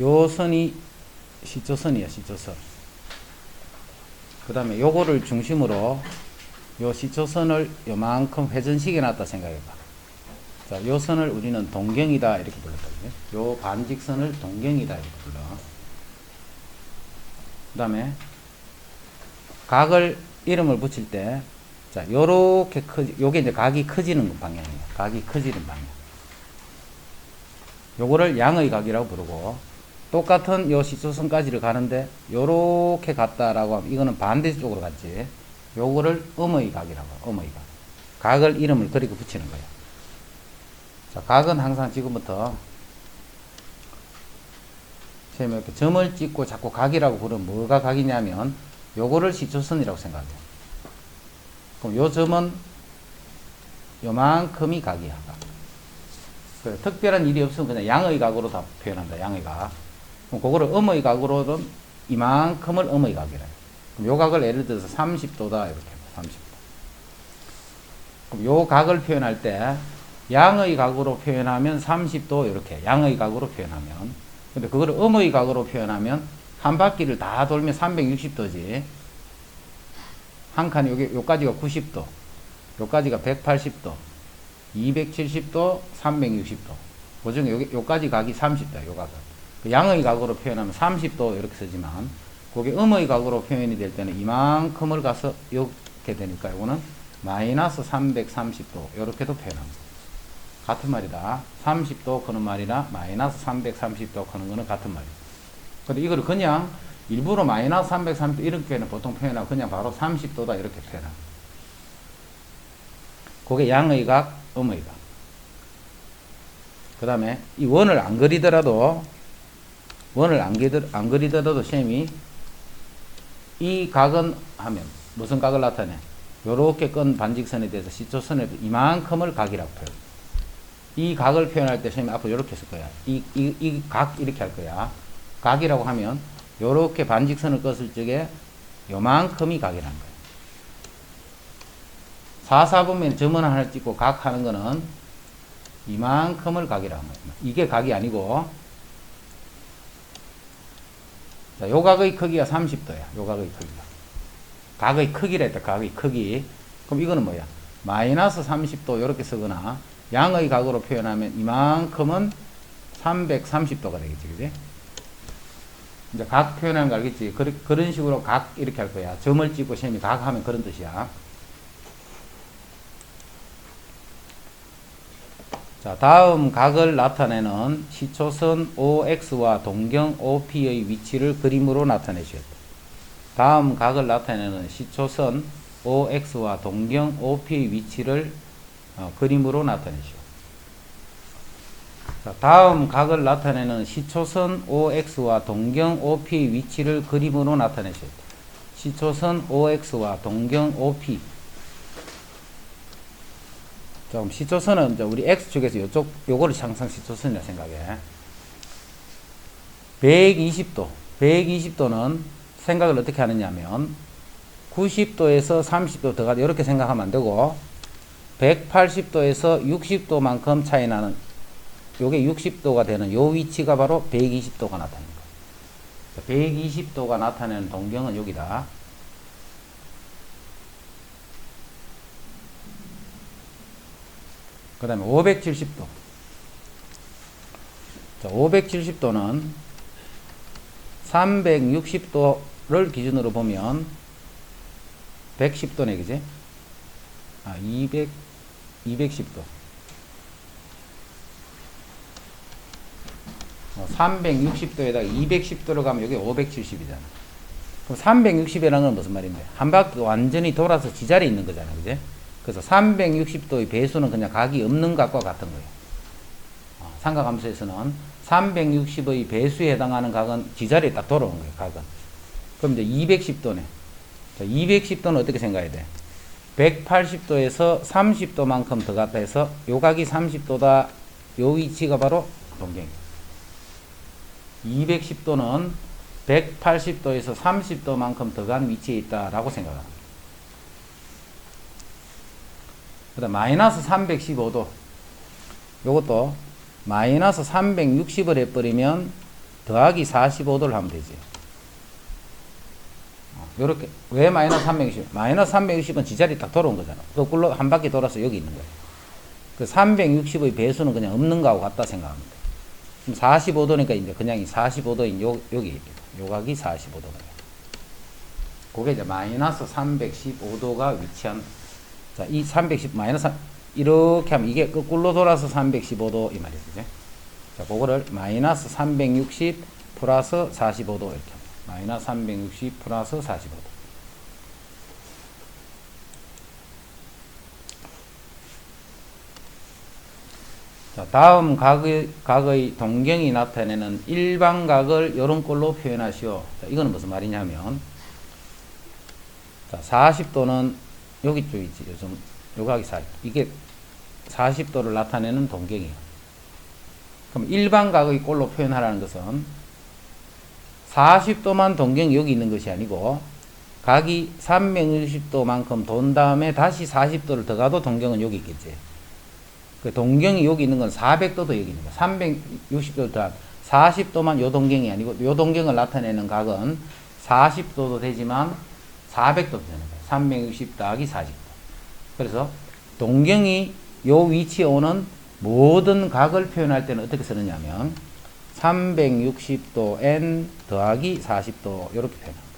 요 선이 시초선이야, 시초선. 그 다음에 요거를 중심으로 요 시초선을 요만큼 회전시켜 놨다 생각해봐. 자, 요 선을 우리는 동경이다 이렇게 불렀거든요. 요 반직선을 동경이다 이렇게 불러. 그 다음에 각을 이름을 붙일 때, 자, 요렇게 요게 이제 각이 커지는 방향이에요. 각이 커지는 방향. 요거를 양의 각이라고 부르고, 똑같은 요 시초선까지를 가는데 요렇게 갔다라고 하면 이거는 반대쪽으로 갔지. 요거를 음의 각이라고 해요. 음의 각. 각을 이름을 그리고 붙이는 거예요. 자, 각은 항상 지금부터 이렇게 점을 찍고 자꾸 각이라고 부르면 뭐가 각이냐면 요거를 시초선이라고 생각해요. 그럼 요 점은 요만큼이 각이야. 각. 특별한 일이 없으면 그냥 양의 각으로 다 표현한다. 양의 각. 그럼 그거를 음의 각으로는 이만큼을 음의 각이라 해요. 그럼 요 각을 예를 들어서 30도다 이렇게 30도. 그럼 요 각을 표현할 때 양의 각으로 표현하면 30도 이렇게 양의 각으로 표현하면, 근데 그거를 음의 각으로 표현하면 한 바퀴를 다 돌면 360도지. 한 칸이 요까지가 90도, 요까지가 180도, 270도, 360도. 그 중에 요까지 각이 30도야, 요 각은. 그 양의 각으로 표현하면 30도 이렇게 쓰지만, 그게 음의 각으로 표현이 될 때는 이만큼을 가서 이렇게 되니까 이거는 마이너스 330도 이렇게도 표현합니다. 같은 말이다. 30도 크는 말이나 마이너스 330도 크는 거는 같은 말이다. 근데 이거를 그냥 일부러 마이너스 330도 이렇게는 보통 표현하고 그냥 바로 30도다 이렇게 표현합니다. 그게 양의 각, 음의 각. 그 다음에 이 원을 안 그리더라도 셈이 이 각은 하면 무슨 각을 나타내? 요렇게 끈 반직선에 대해서 시초선에 이만큼을 각이라고 표현. 이 각을 표현할 때 셈이 앞으로 요렇게 쓸 거야. 이 각 이렇게 할 거야. 각이라고 하면 요렇게 반직선을 껐을 적에 요만큼이 각이라는 거야. 4, 4분면 점은 하나 찍고 각 하는 거는 이만큼을 각이라는 거야. 이게 각이 아니고, 자, 요 각의 크기가 30도야. 요 각의 크기가. 각의 크기라 했다. 각의 크기. 그럼 이거는 뭐야? 마이너스 30도 이렇게 쓰거나 양의 각으로 표현하면 이만큼은 330도가 되겠지. 그지? 이제 각 표현하는 거 알겠지? 그런 식으로 각 이렇게 할 거야. 점을 찍고 셈이 각 하면 그런 뜻이야. 자, 다음 각을 나타내는 시초선 OX와 동경 OP의 위치를 그림으로 나타내시오. 다음 각을 나타내는 시초선 OX와 동경 OP의 위치를 그림으로 나타내시오. 자, 다음 각을 나타내는 시초선 OX와 동경 OP의 위치를 그림으로 나타내시오. 시초선 OX와 동경 OP. 자, 그럼 시초선은 이제 우리 X축에서 요거를 항상 시초선이라 생각해. 120도. 120도는 생각을 어떻게 하느냐면 90도에서 30도 더 가다 이렇게 생각하면 안 되고 180도에서 60도만큼 차이 나는 요게 60도가 되는 요 위치가 바로 120도가 나타나는 거예요. 120도가 나타내는 동경은 여기다. 그 다음에 570도. 자, 570도는 360도를 기준으로 보면 110도네, 그지? 210도. 360도에다가 210도로 가면 여기 570이잖아. 그럼 360이라는 건 무슨 말인데? 한 바퀴 완전히 돌아서 지자리에 있는 거잖아, 그지? 그래서 360도의 배수는 그냥 각이 없는 각과 같은 거예요. 삼각함수에서는 360의 배수에 해당하는 각은 지자리에 딱 돌아온 거예요, 각은. 그럼 이제 210도네. 자, 210도는 어떻게 생각해야 돼? 180도에서 30도만큼 더 갔다 해서 요 각이 30도다. 요 위치가 바로 동경이에요. 210도는 180도에서 30도만큼 더 간 위치에 있다라고 생각합니다. 그 다음 마이너스 315도. 요것도 마이너스 360을 해버리면 더하기 45도를 하면 되지. 요렇게. 왜 마이너스 360? 마이너스 360은 지자리 딱 돌아온 거잖아. 거꾸로 한 바퀴 돌아서 여기 있는 거야. 그 360의 배수는 그냥 없는 거하고 같다 생각하면 돼. 그럼 45도니까 이제 그냥 이 45도인 여기, 요 각이 45도가. 그게 이제 마이너스 315도가 위치한, 자, 이 310, 마이너스 3, 이렇게 하면 이게 거꾸로 돌아서 315도 이 말이지. 자, 그거를 마이너스 360 플러스 45도 이렇게 합니다. 마이너스 360 플러스 45도. 자, 다음 각의 동경이 나타내는 일반각을 이런 꼴로 표현하시오. 자, 이거는 무슨 말이냐면, 자, 40도는 여기 쪽이지. 요즘 요 각이 40. 이게 40도를 나타내는 동경이에요. 그럼 일반각의 꼴로 표현하라는 것은 40도만 동경이 여기 있는 것이 아니고 각이 360도만큼 돈 다음에 다시 40도를 더 가도 동경은 여기 있겠지. 그 동경이 여기 있는 건 400도도 여기 있는 거야. 360도 더 40도만 요 동경이 아니고 요 동경을 나타내는 각은 40도도 되지만 400도도 되는 거야. 360 더하기 40도. 그래서 동경이 요 위치에 오는 모든 각을 표현할 때는 어떻게 쓰느냐면 360도 n 더하기 40도 이렇게 표현합니다.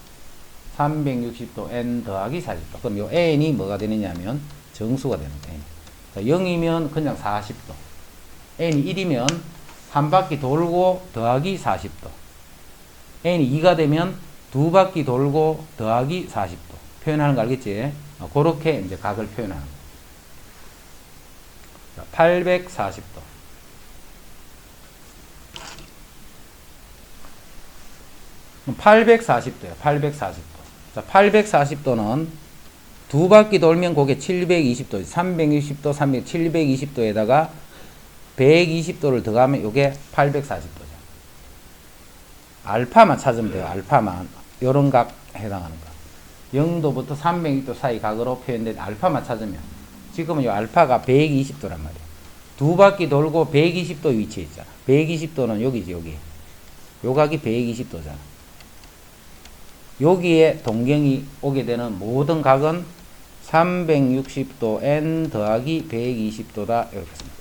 360도 n 더하기 40도. 그럼 요 n이 뭐가 되느냐면 정수가 되는 거예요. 0이면 그냥 40도. n이 1이면 한 바퀴 돌고 더하기 40도. n이 2가 되면 두 바퀴 돌고 더하기 40도. 표현하는 거 알겠지? 그렇게 이제 각을 표현하는 거예요. 840도. 840도예요. 840도. 자, 840도는 두 바퀴 돌면 그게 720도, 360도, 720도에다가 120도를 더가면 이게 840도죠. 알파만 찾으면 돼요. 알파만. 요런 각 해당하는 거. 0도부터 300도 사이 각으로 표현된 알파만 찾으면 지금은 이 알파가 120도란 말이에요. 두 바퀴 돌고 120도 위치에 있잖아. 120도는 여기지, 여기. 요 각이 120도잖아. 여기에 동경이 오게 되는 모든 각은 360도 n 더하기 120도다. 이렇게 씁니다.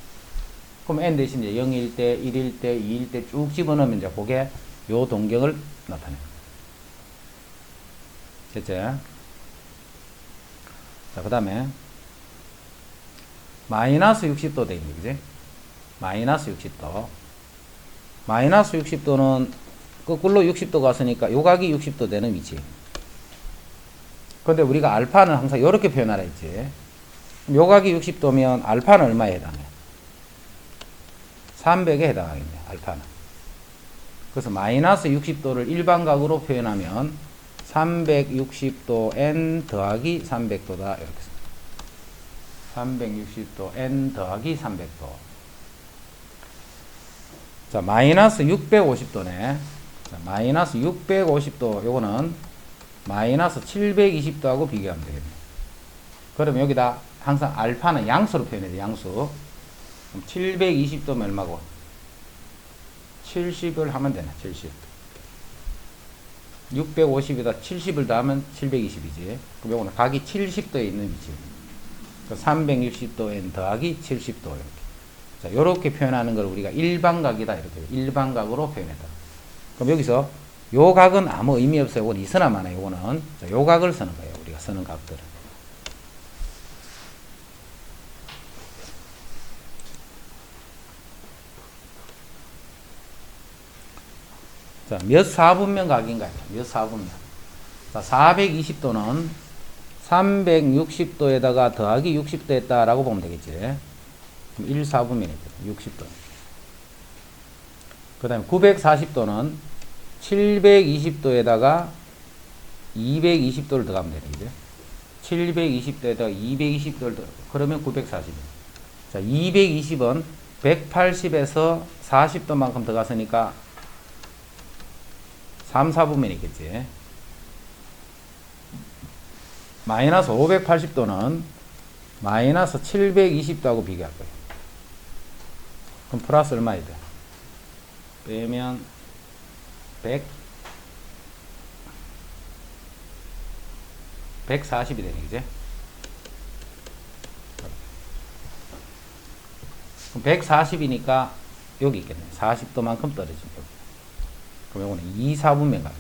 그럼 n 대신 이제 0일 때, 1일 때, 2일 때 쭉 집어넣으면 이제 그게 요 동경을 나타내요. 됐죠? 자, 그 다음에 마이너스 60도 돼 있는 거지. 마이너스 60도. 마이너스 60도는 거꾸로 60도 갔으니까 요 각이 60도 되는 위치. 근데 우리가 알파는 항상 이렇게 표현하라 했지. 요 각이 60도면 알파는 얼마에 해당해? 300에 해당하겠네, 알파는. 그래서 마이너스 60도를 일반각으로 표현하면 360도 n 더하기 300도다. 이렇게 씁니다. 360도 n 더하기 300도. 자, 마이너스 650도네. 자, 마이너스 650도, 요거는 마이너스 720도하고 비교하면 되겠네. 그럼 여기다 항상 알파는 양수로 표현해야 돼, 양수. 그럼 720도면 얼마고? 70을 하면 되네, 70. 650에다 70을 더하면 720이지. 그럼 요거는 각이 70도에 있는 위치. 360도 n 더하기 70도 이렇게. 자, 요렇게 표현하는 걸 우리가 일반각이다 이렇게 일반각으로 표현했다. 그럼 여기서 요 각은 아무 의미 없어요. 이건 있으나 마나 요거는 자, 요 각을 쓰는 거예요. 우리가 쓰는 각들은. 자, 몇 사분면 각인가요? 몇 사분면? 자, 420도는 360도에다가 더하기 60도 했다라고 보면 되겠지. 그럼 1사분면이죠. 60도. 그 다음에 940도는 720도에다가 220도를 더하면 되네. 720도에다가 220도를 더, 그러면 940이에요. 자, 220은 180에서 40도만큼 더 갔으니까 3, 4분면이겠지. 마이너스 580도는 마이너스 720도하고 비교할 거예요. 그럼 플러스 얼마야 돼? 빼면 140이 되네, 그지? 그럼 140이니까 여기 있겠네. 40도만큼 떨어진 거. 그럼 요거는 2, 4분면 가격.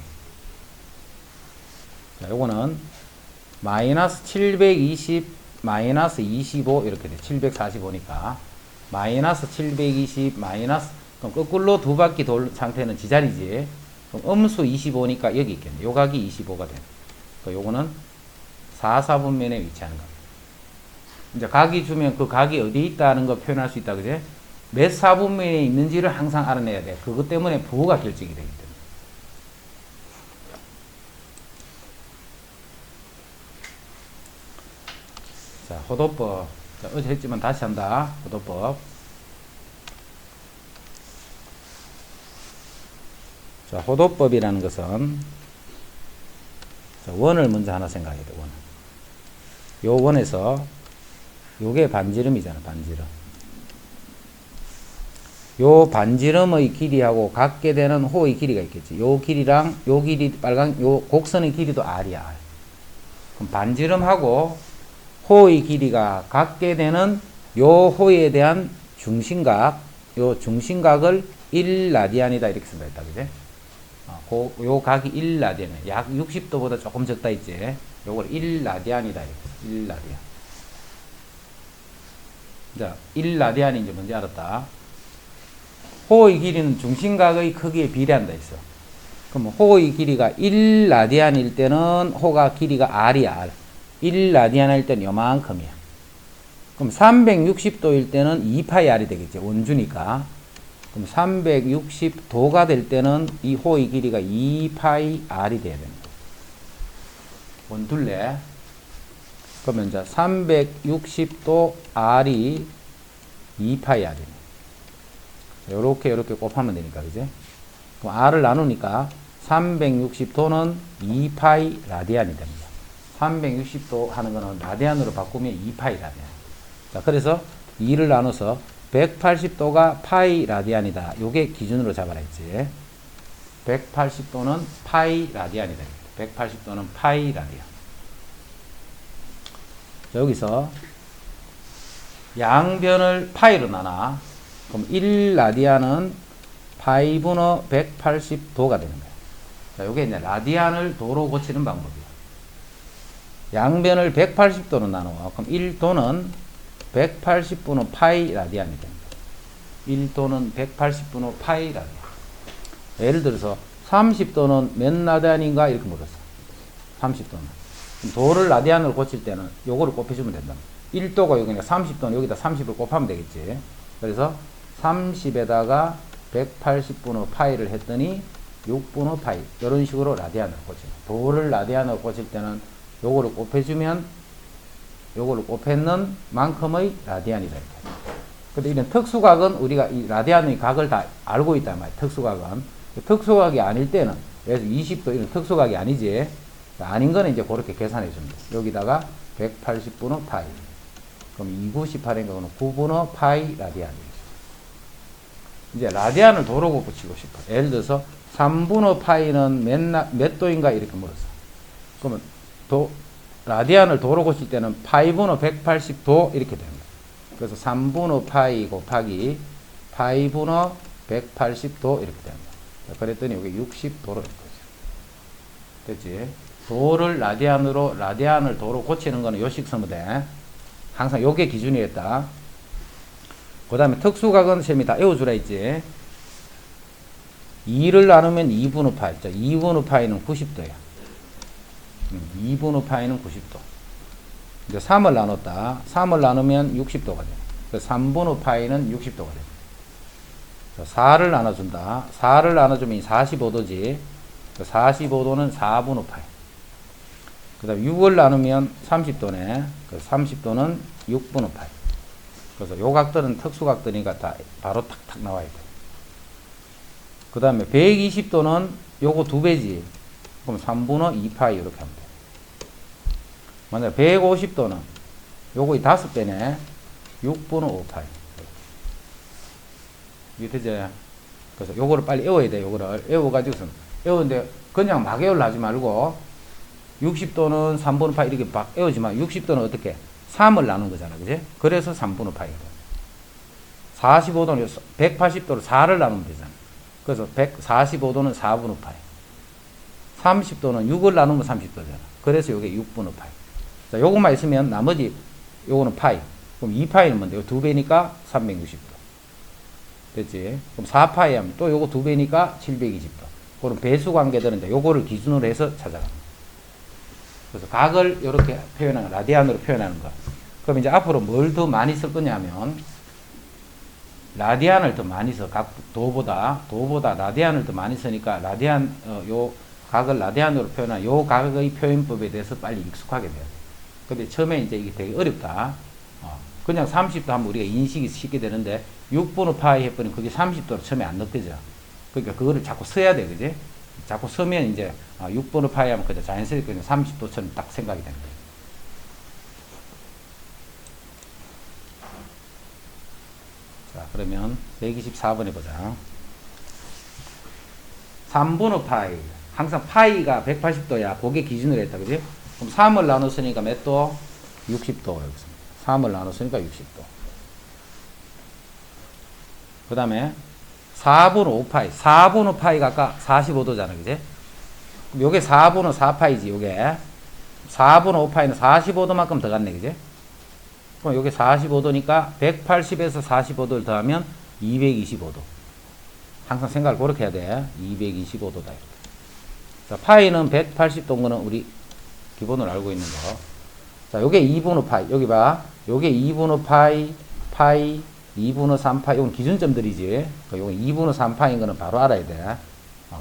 자, 요거는 마이너스 720, 마이너스 25 이렇게 돼. 745니까 마이너스 720, 마이너스, 그럼 거꾸로 두 바퀴 돌 상태는 지자리지. 그럼 음수 25니까 여기 있겠네. 요 각이 25가 되네. 요거는 4, 4분면에 위치하는 겁니다. 이제 각이 주면 그 각이 어디에 있다는 거 표현할 수 있다, 그제? 몇 4분면에 있는지를 항상 알아내야 돼. 그것 때문에 부호가 결정이 되기 때문에. 자, 호도법. 자, 어제 했지만 다시 한다. 호도법. 자, 호도법이라는 것은, 자, 원을 먼저 하나 생각해야 돼, 원. 요 원에서, 요게 반지름이잖아, 반지름. 요 반지름의 길이하고 같게 되는 호의 길이가 있겠지. 요 길이랑 요 길이, 요 곡선의 길이도 R이야, R. 그럼 반지름하고 호의 길이가 같게 되는 요 호에 대한 중심각, 요 중심각을 1라디안이다 이렇게 쓴다 했다, 그지? 요 각이 1라디안이야. 약 60도보다 조금 적다 있지. 요걸 1라디안이다 이렇게. 1라디안. 자, 1라디안인지 뭔지 알았다. 호의 길이는 중심각의 크기에 비례한다 했어. 그럼 호의 길이가 1라디안일 때는 호가 길이가 R이야, R. 1라디안일 때는 요만큼이야. 그럼 360도일 때는 2파이 R이 되겠지. 원주니까. 그럼 360도가 될 때는 이 호의 길이가 2파이 R이 돼야 됩니다. 원둘레. 그러면 이제 360도 R이 2파이 R이네. 요렇게 곱하면 되니까, 그지? 그럼 R을 나누니까 360도는 2파이 라디안이 됩니다. 360도 하는 거는 라디안으로 바꾸면 2파이 라디안. 자, 그래서 2를 나눠서 180도가 파이 라디안이다. 요게 기준으로 잡아라 했지. 180도는 파이 라디안이 됩니다. 180도는 파이 라디안. 자, 여기서 양변을 파이로 나눠. 그럼 1라디안은 파이분의 180도가 되는 거야. 자, 요게 이제 라디안을 도로 고치는 방법이야. 양변을 180도로 나누어. 그럼 1도는 180분의 파이 라디안이 됩니다. 1도는 180분의 파이 라디안. 예를 들어서 30도는 몇 라디안인가 이렇게 물었어. 30도는. 도를 라디안으로 고칠 때는 요거를 곱해주면 된다. 1도가 여기니까 30도는 여기다 30을 곱하면 되겠지. 그래서 30에다가 180분의 파이를 했더니 6분의 파이. 이런 식으로 라디안으로 고치는. 도를 라디안으로 고칠 때는 요거를 곱해주면 요거를 곱했는 만큼의 라디안이다. 이렇게. 근데 이런 특수각은 우리가 이 라디안의 각을 다 알고 있단 말이야. 특수각은. 특수각이 아닐 때는, 그래서 20도 이런 특수각이 아니지. 아닌 거는 이제 그렇게 계산해 줍니다. 여기다가 180분의 파이. 그럼 298인가 그러면 9분의 파이 라디안이죠. 이제 라디안을 도로 붙이고 싶어. 예를 들어서 3분의 파이는 몇 도인가 이렇게 물었어. 그러면 라디안을 도로 고칠 때는 파이분의 180도 이렇게 됩니다. 그래서 3분의 파이 곱하기 파이분의 180도 이렇게 됩니다. 자, 그랬더니 여기 60도로 될 거죠. 됐지? 도를 라디안을 도로 고치는 거는 요식 쓰면 돼. 항상 요게 기준이었다. 그 다음에 특수각은 셈이 다 외워주라 했지. 2를 나누면 2분의 파이. 자, 2분의 파이는 90도야. 2분의 파이는 90도. 이제 3을 나눴다. 3을 나누면 60도가 돼. 그래서 3분의 파이는 60도가 돼. 자, 4를 나눠준다. 4를 나눠주면 45도지. 45도는 4분의 파이. 그 다음에 6을 나누면 30도네. 그래서 30도는 6분의 파이. 그래서 요 각들은 특수각들이니까 다 바로 탁탁 나와야 돼. 그 다음에 120도는 요거 2배지. 그럼 3분의 2파이 이렇게 하면 돼. 만약 150도는 요거의 5배네. 6분의 5파이. 이게 되죠? 그래서 요거를 빨리 외워야 돼. 요거를 외워가지고서 외우는데 그냥 막 외우려 하지 말고 60도는 3분의 파이 이렇게 막 외우지만 60도는 어떻게 3을 나눈 거잖아. 그지? 그래서 3분의 파이거든. 45도는 180도를 4를 나누면 되잖아. 그래서 145도는 4분의 파이. 30도는 6을 나누면 30도잖아. 그래서 이게 6분의 파이. 자, 요것만 있으면 나머지 요거는 파이. 그럼 2파이는 뭔데? 요 2배니까 360도. 됐지? 그럼 4파이 하면 또 요거 2배니까 720도. 그럼 배수 관계들은 이제 요거를 기준으로 해서 찾아갑니다. 그래서 각을 이렇게 표현하는 거, 라디안으로 표현하는 거. 그럼 이제 앞으로 뭘 더 많이 쓸 거냐면 라디안을 더 많이 써. 각 도보다 라디안을 더 많이 쓰니까 라디안 요 각을 라디안으로 표현한 요 각의 표현법에 대해서 빨리 익숙하게 돼야 돼. 근데 처음에 이제 이게 되게 어렵다. 그냥 30도 하면 우리가 인식이 쉽게 되는데 6분의 파이 해버리면 그게 30도로 처음에 안 느껴져. 그러니까 그거를 자꾸 써야 돼, 그지? 자꾸 쓰면 이제 6분의 파이 하면 그냥 자연스럽게 그냥 30도처럼 딱 생각이 되는 거예요. 자, 그러면 124번 해보자. 3분의 파이. 항상 파이가 180도야. 그게 기준으로 했다, 그지? 그럼 3을 나눴으니까 몇 도? 60도. 여기서. 3을 나눴으니까 60도. 그 다음에 4분의 5파이. 4분의 파이가 아까 45도잖아, 그지? 그럼 요게 4분의 4파이지, 요게. 4분의 5파이는 45도만큼 더 갔네, 그지? 그럼 요게 45도니까 180에서 45도를 더하면 225도. 항상 생각을 그렇게 해야 돼. 225도다. 이렇게. 자, 파이는 180도인 거는 우리 기본으로 알고 있는 거. 자, 요게 2분의 파이. 여기 봐. 요게 2분의 파이, 파이, 2분의 3파이. 이건 기준점들이지. 요건 2분의 3파이인 거는 바로 알아야 돼.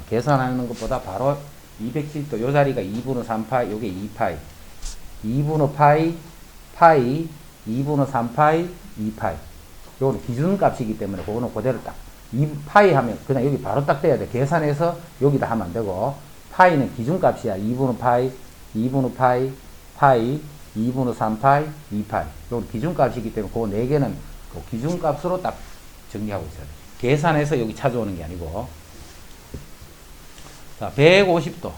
계산하는 것보다 바로 270도. 요 자리가 2분의 3파이, 요게 2파이. 2분의 파이, 파이, 2분의 3파이, 2파이. 요거는 기준값이기 때문에 그거는 그대로 딱. 2파이 하면 그냥 여기 바로 딱 돼야 돼. 계산해서 여기다 하면 안 되고. 파이는 기준값이야. 2분의 파이, 2분의 파이, 파이, 2분의 3파이, 2파이. 요건 기준값이기 때문에 그 4개는 그 기준값으로 딱 정리하고 있어야 돼. 계산해서 여기 찾아오는 게 아니고. 자, 150도.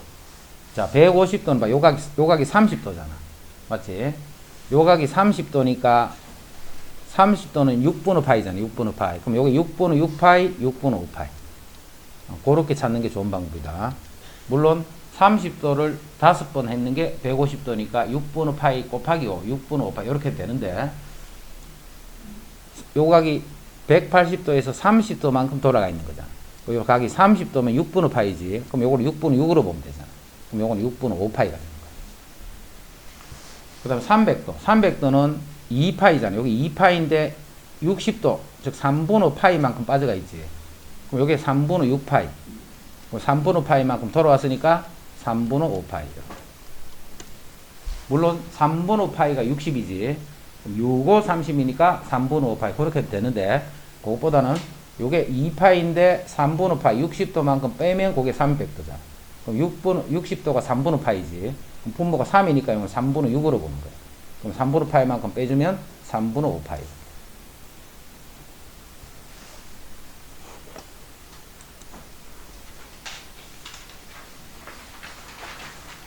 자, 150도는 봐. 요각이 30도잖아. 맞지? 요각이 30도니까 30도는 6분의 파이잖아. 6분의 파이. 그럼 요게 6분의 6파이, 6분의 5파이. 그렇게 찾는 게 좋은 방법이다. 물론 30도를 5번 했는 게 150도니까 6분의 파이 곱하기 5, 6분의 5파이 이렇게 되는데 요 각이 180도에서 30도만큼 돌아가 있는 거잖아. 요 각이 30도면 6분의 파이지. 그럼 요걸 6분의 6으로 보면 되잖아. 그럼 요건 6분의 5파이가 되는 거야. 그 다음에 300도. 300도는 2파이잖아. 여기 2파이인데 60도, 즉 3분의 파이만큼 빠져가 있지. 그럼 요게 3분의 6파이. 3분의 파이만큼 돌아왔으니까 3분의 5파이죠. 물론 3분의 파이가 60이지. 6, 5, 30이니까 3분의 5파이. 그렇게 되는데 그것보다는 요게 2파이인데 3분의 파이 60도만큼 빼면 그게 300도잖아. 그럼 60도가 3분의 파이지. 그럼 분모가 3이니까 이건 3분의 6으로 보는 거예요. 그럼 3분의 파이만큼 빼주면 3분의 5파이.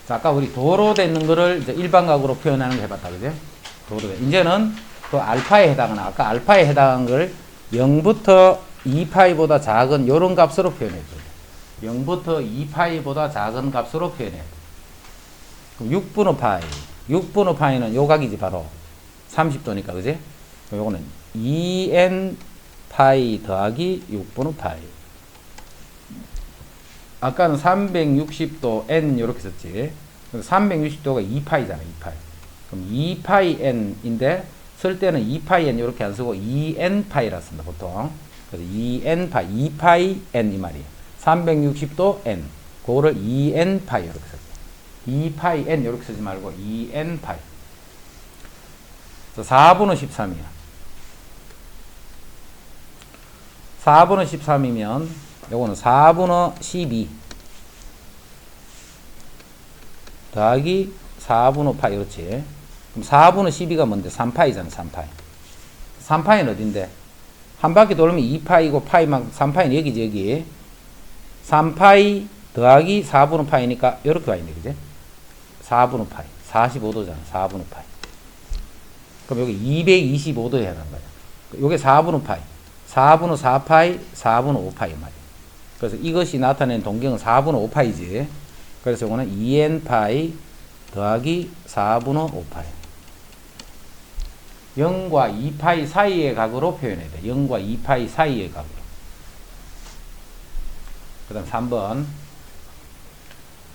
자, 아까 우리 도로 되는 거를 이제 일반각으로 표현하는 거 해봤다, 그죠? 도로. 이제는 그 알파에 해당하는, 아까 알파에 해당한 걸 0부터 2파이보다 작은 요런 값으로 표현해줘요. 0부터 2파이보다 작은 값으로 표현해요. 그럼 6분의 파이. 6분의 파이는 요 각이지, 바로. 30도니까, 그지? 요거는 2n 파이 더하기 6분의 파이. 아까는 360도 n 이렇게 썼지. 360도가 2파이잖아, 2파이. 그럼 2파이 n인데 쓸 때는 2파이 n 이렇게 안 쓰고 2n 파이라 쓴다, 보통. 그래서 2n 파이, 2파이 n 이 말이에요. 360도 n. 그거를 2n 파이 이렇게 썼죠. 2파이 n 이렇게 쓰지 말고 2n 파이. 4분의 13이야. 4분의 13이면 요거는 4분의 12 더하기 4분의 파이. 그렇지. 그럼 4분의 12가 뭔데? 3파이잖아. 3파이. 3파이는 어딘데? 한 바퀴 돌면 2파이고 파이만큼 3파이는 여기지, 여기. 3파이 더하기 4분의 파이니까 이렇게 와 있네, 그지? 4분의 파이. 45도잖아. 4분의 파이. 그럼 여기 225도 해야 하는 거야. 요게 4분의 파이. 4분의 4파이, 4분의 5파이 말이야. 그래서 이것이 나타낸 동경은 4분의 5파이지. 그래서 이거는 2n파이 더하기 4분의 5파이. 0과 2파이 사이의 각으로 표현해야 돼. 0과 2파이 사이의 각으로. 그 다음 3번.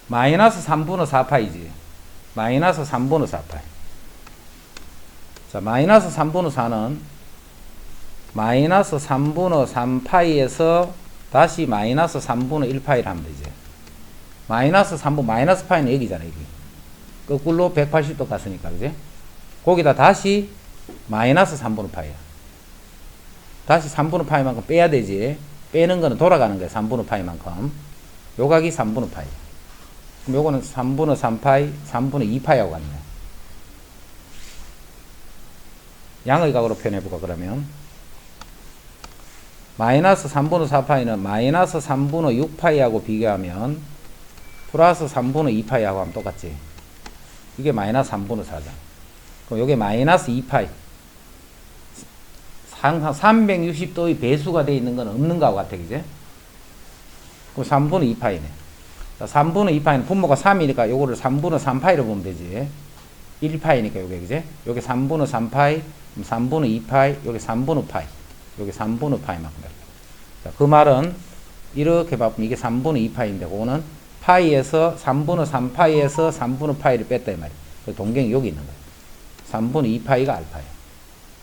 마이너스 3분의 4파이지. 마이너스 3분의 4파이. 자, 마이너스 3분의 4는 마이너스 3분의 3파이에서 다시 마이너스 3분의 1파이를 하면 되지. 마이너스 3분, 마이너스 파이는 여기잖아, 여기. 거꾸로 180도 갔으니까, 그지? 거기다 다시 마이너스 3분의 파이야. 다시 3분의 파이만큼 빼야 되지. 빼는 거는 돌아가는 거야, 3분의 파이만큼. 요 각이 3분의 파이. 그럼 요거는 3분의 3파이, 3분의 2파이하고 같네. 양의 각으로 표현해볼까, 그러면. 마이너스 3분의 4파이는 마이너스 3분의 6파이하고 비교하면 플러스 3분의 2파이하고 하면 똑같지. 이게 마이너스 3분의 4잖아. 그럼 요게 마이너스 2파이. 항상 360도의 배수가 되어 있는 건 없는 거하고 같아, 그지? 그럼 3분의 2파이네. 자, 3분의 2파이는 분모가 3이니까 요거를 3분의 3파이로 보면 되지. 1파이니까 요게, 그지? 요게 3분의 3파이, 3분의 2파이, 요게 3분의 파이. 요게 3분의 파이만큼. 자, 그 말은 이렇게 봐보면 이게 3분의 2파이인데 그거는 파이에서 3분의 3파이에서 3분의 파이를 뺐다 이 말이야. 그 동경이 여기 있는 거야. 3분의 2파이가 알파야.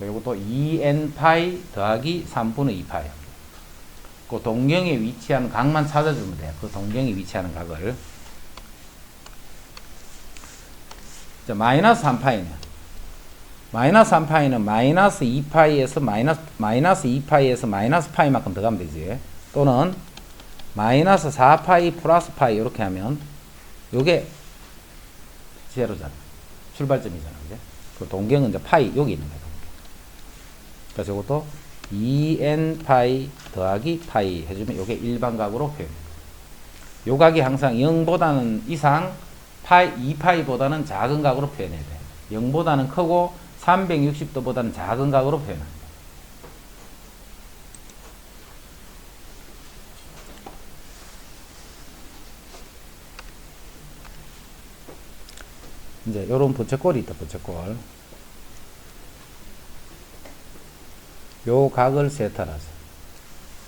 이것도 2n파이 더하기 3분의 2파이. 그 동경에 위치한 각만 찾아주면 돼. 그 동경에 위치하는 각을. 자, 마이너스 3파이네. 마이너스 3파이는 마이너스 2파이에서 마이너스 2파이에서 마이너스 파이만큼 더 가면 되지. 또는 마이너스 4파이 플러스 파이 이렇게 하면 요게 제로잖아. 출발점이잖아. 그죠? 그 동경은 이제 파이 여기 있는 거야. 그래서 이것도 2n파이 더하기 파이 해주면 요게 일반각으로 표현해. 요 각이 항상 0보다는 이상 2파이보다는 작은 각으로 표현해야 돼. 0보다는 크고 360도보다는 작은 각으로 표현합니다. 이제 요런 부채꼴이 있다, 부채꼴. 요 각을 세타라서.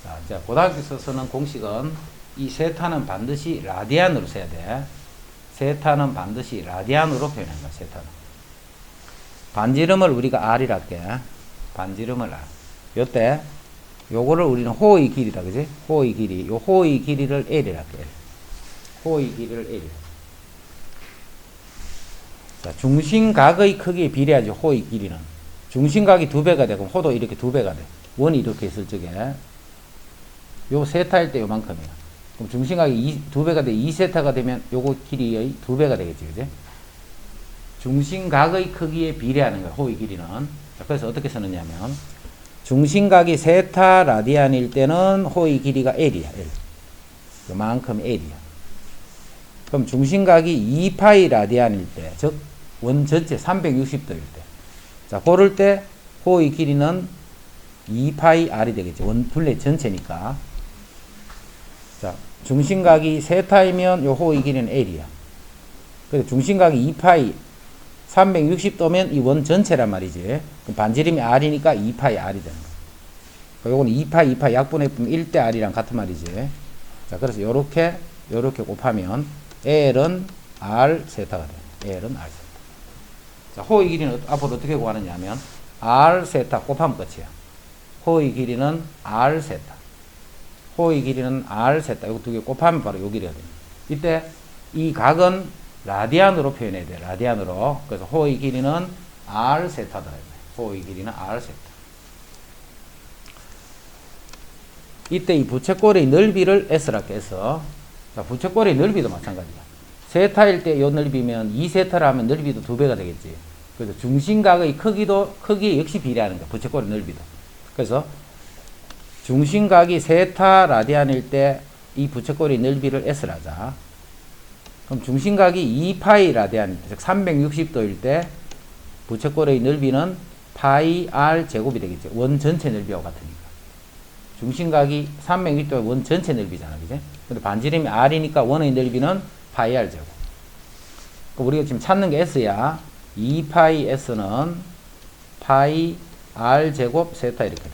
자, 이제 고등학교 써서는 공식은 이 세타는 반드시 라디안으로 써야 돼. 세타는 반드시 라디안으로 표현한다, 세타는. 반지름을 우리가 R이라 할게. 반지름을 R. 요때, 요거를 우리는 호의 길이다, 그지? 호의 길이. 요 호의 길이를 L이라 할게, L. 호의 길이를 L. 자, 중심각의 크기에 비례하지, 호의 길이는. 중심각이 2배가 돼. 그럼 호도 이렇게 2배가 돼. 원이 이렇게 있을 적에. 요 세타일 때 요만큼이야. 그럼 중심각이 2배가 돼. 2세타가 되면 요거 길이의 2배가 되겠지, 그지? 중심각의 크기에 비례하는 거야, 호의 길이는. 자, 그래서 어떻게 쓰느냐면, 중심각이 세타 라디안일 때는 호의 길이가 L이야, L. 요만큼 L이야. 그럼 중심각이 2파이 라디안일 때, 즉, 원 전체 360도일 때. 자, 고를 때, 호의 길이는 2파이 R이 되겠지. 원 둘레 전체니까. 자, 중심각이 세타이면 요 호의 길이는 L이야. 그래서 중심각이 2파이, 360도면 이 원 전체란 말이지. 그럼 반지름이 R이니까 2파이 R이 되는 거야. 요거는 2파이 약분해 보면 1대 R이랑 같은 말이지. 자, 그래서 요렇게 곱하면 L은 R 세타가 돼. L은 R 세타. 자, 호의 길이는 앞으로 어떻게 구하느냐 하면 R 세타 곱하면 끝이야. 호의 길이는 R 세타. 호의 길이는 R 세타. 요거 두 개 곱하면 바로 요 길이가 됩니다. 이때 이 각은 라디안으로 표현해야 돼. 라디안으로. 그래서 호의 길이는 R 세타다. 호의 길이는 R 세타. 이때 이 부채꼴의 넓이를 S라 할게, S. 자, 부채꼴의 넓이도 마찬가지야. 세타일 때 요 넓이면 2세타를 하면 넓이도 2배가 되겠지. 그래서 중심각의 크기에 역시 비례하는 거야. 부채꼴의 넓이도. 그래서 중심각이 세타 라디안일 때 이 부채꼴의 넓이를 S라 하자. 그럼 중심각이 2파이 라디안, 즉 360도일 때 부채꼴의 넓이는 파이 R 제곱이 되겠죠. 원 전체 넓이와 같으니까. 중심각이 360도의 원 전체 넓이잖아. 그지? 근데 반지름이 R이니까 원의 넓이는 파이 R 제곱. 그러니까 우리가 지금 찾는 게 S야. 2파이 S는 파이 R 제곱 세타 이렇게 돼.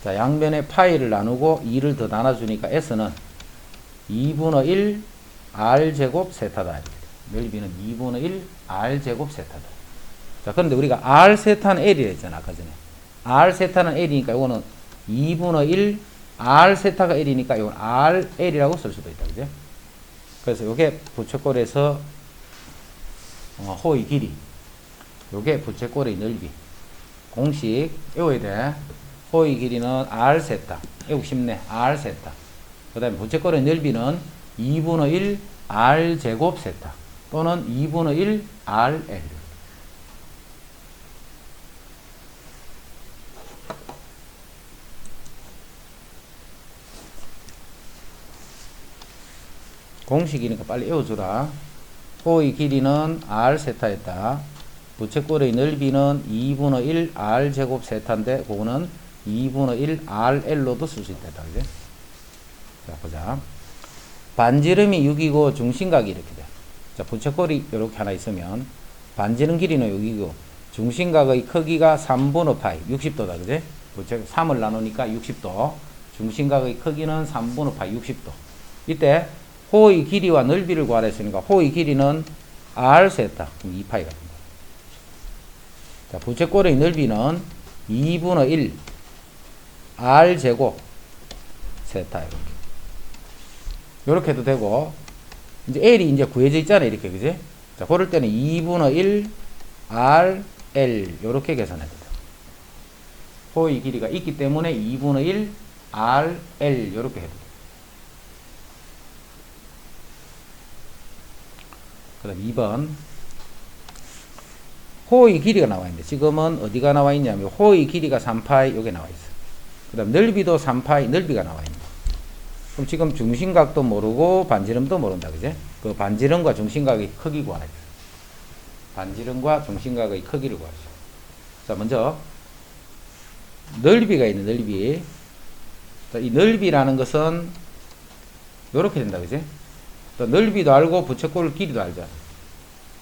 자, 양변에 파이를 나누고 2를 더 나눠주니까 S는 2분의 1 R 제곱 세타다. 이렇게. 넓이는 2분의 1 R 제곱 세타다. 자, 그런데 우리가 R 세타는 L이라 했잖아. 아까 전에. R 세타는 L이니까 이거는 2분의 1 R 세타가 L이니까 이건 RL이라고 쓸 수도 있다. 그죠? 그래서 요게 부채꼴에서 호의 길이. 요게 부채꼴의 넓이. 공식 외워야 돼. 호의 길이는 R 세타. 외우기 쉽네. R 세타. 그 다음에 부채꼴의 넓이는 2분의 1 R 제곱 세타. 또는 2분의 1 RL. 공식이니까 빨리 외워주라. 호의 길이는 R 세타였다. 부채꼴의 넓이는 2분의 1 R 제곱 세타인데 그거는 2분의 1 RL로도 쓸 수 있다. 그지? 자, 보자. 반지름이 6이고 중심각이 이렇게 돼. 자, 부채꼴이 이렇게 하나 있으면 반지름 길이는 6이고 중심각의 크기가 3분의 파이 60도다. 그지? 부채 3을 나누니까 60도. 중심각의 크기는 3분의 파이 60도. 이때 호의 길이와 넓이를 구하라 했으니까 호의 길이는 R 세타. 그럼 2파이가 됩니다. 자, 부채꼴의 넓이는 2분의 1 R 제곱 세타. 이렇게 해도 되고, 이제 L이 이제 구해져 있잖아요. 이렇게. 그지? 자, 그럴 때는 2분의 1 R L. 이렇게 계산해도 돼요. 호의 길이가 있기 때문에 2분의 1 R L. 이렇게 해도 돼요. 그 다음 2번. 호의 길이가 나와 있는데, 지금은 어디가 나와 있냐면, 호의 길이가 3파이, 여기 나와 있어. 그 다음 넓이도 3파이, 넓이가 나와 있는 거. 그럼 지금 중심각도 모르고, 반지름도 모른다. 그제? 그 반지름과 중심각의 크기 구하라. 반지름과 중심각의 크기를 구하죠. 자, 먼저, 넓이가 있는 넓이. 자, 이 넓이라는 것은, 요렇게 된다. 그제? 넓이도 알고 부채꼴 길이도 알잖아.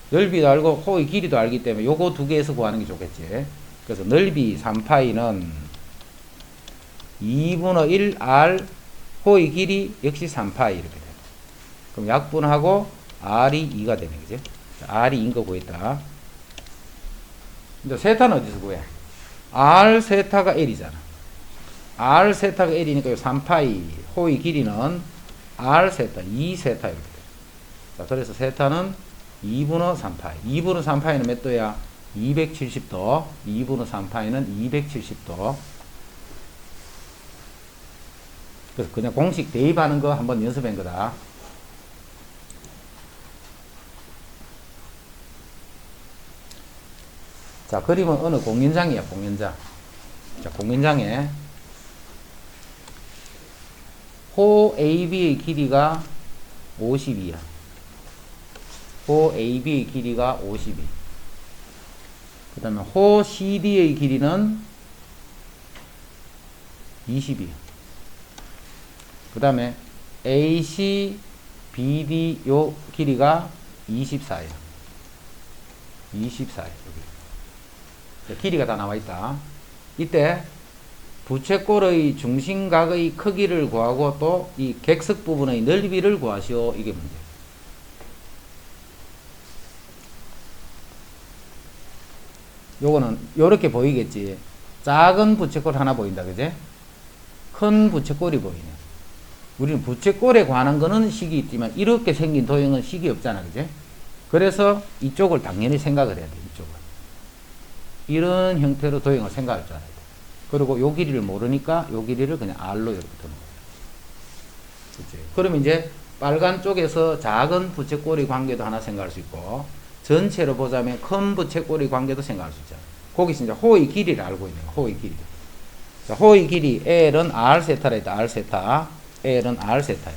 넓이도 알고 호의 길이도 알기 때문에 요거 두 개에서 구하는 게 좋겠지. 그래서 넓이 3파이는 2분의 1 R 호의 길이 역시 3파이 이렇게 돼. 그럼 약분하고 R이 2가 되네. 그지? R이 2인 거 구했다. 근데 세타는 어디서 구해? R 세타가 L이잖아. R 세타가 L이니까 3파이 호의 길이는 R 세타, 2 세타 이렇게 돼. 자, 그래서 세타는 2분의 3파이. 2분의 3파이는 몇 도야? 270도. 2분의 3파이는 270도. 그래서 그냥 공식 대입하는 거 한번 연습한 거다. 자, 그림은 어느 공연장이야, 공연장. 자, 공연장에 호 AB의 길이가 50이야. 호 AB의 길이가 52. 그 다음에 호 CD의 길이는 20이야. 그 다음에 AC, BD 요 길이가 24야. 24야. 여기. 길이가 다 나와 있다. 이때 부채꼴의 중심각의 크기를 구하고 또 이 객석 부분의 넓이를 구하시오. 이게 문제. 요거는 요렇게 보이겠지. 작은 부채꼴 하나 보인다. 그제? 큰 부채꼴이 보이네. 우리는 부채꼴에 관한 거는 식이 있지만 이렇게 생긴 도형은 식이 없잖아. 그제? 그래서 이쪽을 당연히 생각을 해야 돼. 이쪽을. 이런 형태로 도형을 생각할 줄 알아야 돼. 그리고 요 길이를 모르니까 요 길이를 그냥 R로 이렇게 두는 거예요. 그치? 그러면 이제 빨간 쪽에서 작은 부채꼴의 관계도 하나 생각할 수 있고, 전체로 보자면 큰 부채꼴의 관계도 생각할 수 있잖아요. 거기서 이제 호의 길이를 알고 있네요. 호의 길이. 자, 호의 길이 L은 R 세타라 했다. R 세타. L은 R 세타야.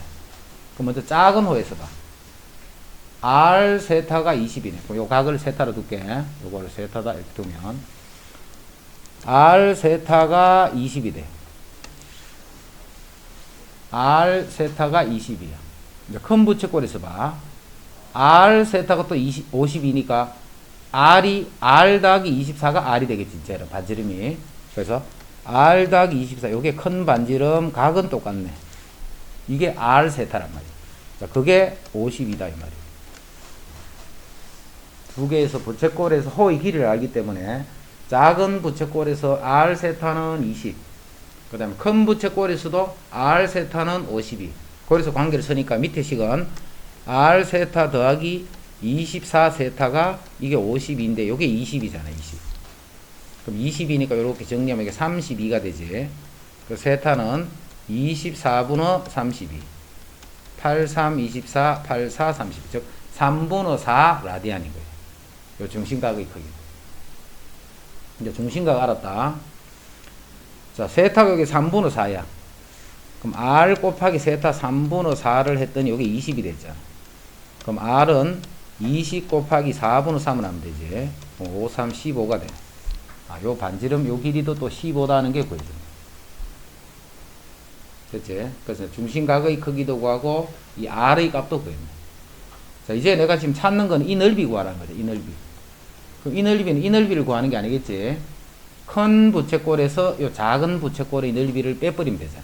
그럼 먼저 작은 호에서 봐. R 세타가 20이네. 요 각을 세타로 둘게. 요거를 세타다 이렇게 두면 R 세타가 20이 돼. R 세타가 20이야. 이제 큰 부채꼴에서 봐. R 세타가 또 50이니까 R 더하기 24가 R이 되겠지. 이제는 반지름이. 그래서 R 더하기 24. 요게 큰 반지름 각은 똑같네. 이게 R 세타란 말이야. 자, 그게 52다 이 말이야. 두 개에서 부채꼴에서 호의 길이를 알기 때문에 작은 부채꼴에서 R 세타는 20. 그 다음에 큰 부채꼴에서도 R 세타는 52. 그래서 관계를 쓰니까 밑에 식은 R 세타 더하기 24 세타가 이게 52인데 요게 20이잖아. 20. 그럼 20이니까 이렇게 정리하면 이게 32가 되지. 그 세타는 24분의 32. 83, 24, 84, 32. 즉 3분의 4 라디안인 거예요. 요 중심각의 크기. 이제 중심각 알았다. 자, 세타가 여기 3분의 4야. 그럼 R 곱하기 세타 3분의 4를 했더니 여기 20이 됐잖아. 그럼 R은 20 곱하기 4분의 3을 하면 되지. 5, 3, 15가 돼. 아, 요 반지름, 요 길이도 또 15다는 게 보여줘. 됐지? 그래서 중심각의 크기도 구하고, 이 R의 값도 구했네. 자, 이제 내가 지금 찾는 건 이 넓이 구하라는 거죠. 이 넓이. 그럼 이 넓이는 이 넓이를 구하는 게 아니겠지. 큰 부채꼴에서 요 작은 부채꼴의 넓이를 빼버리면 되잖아.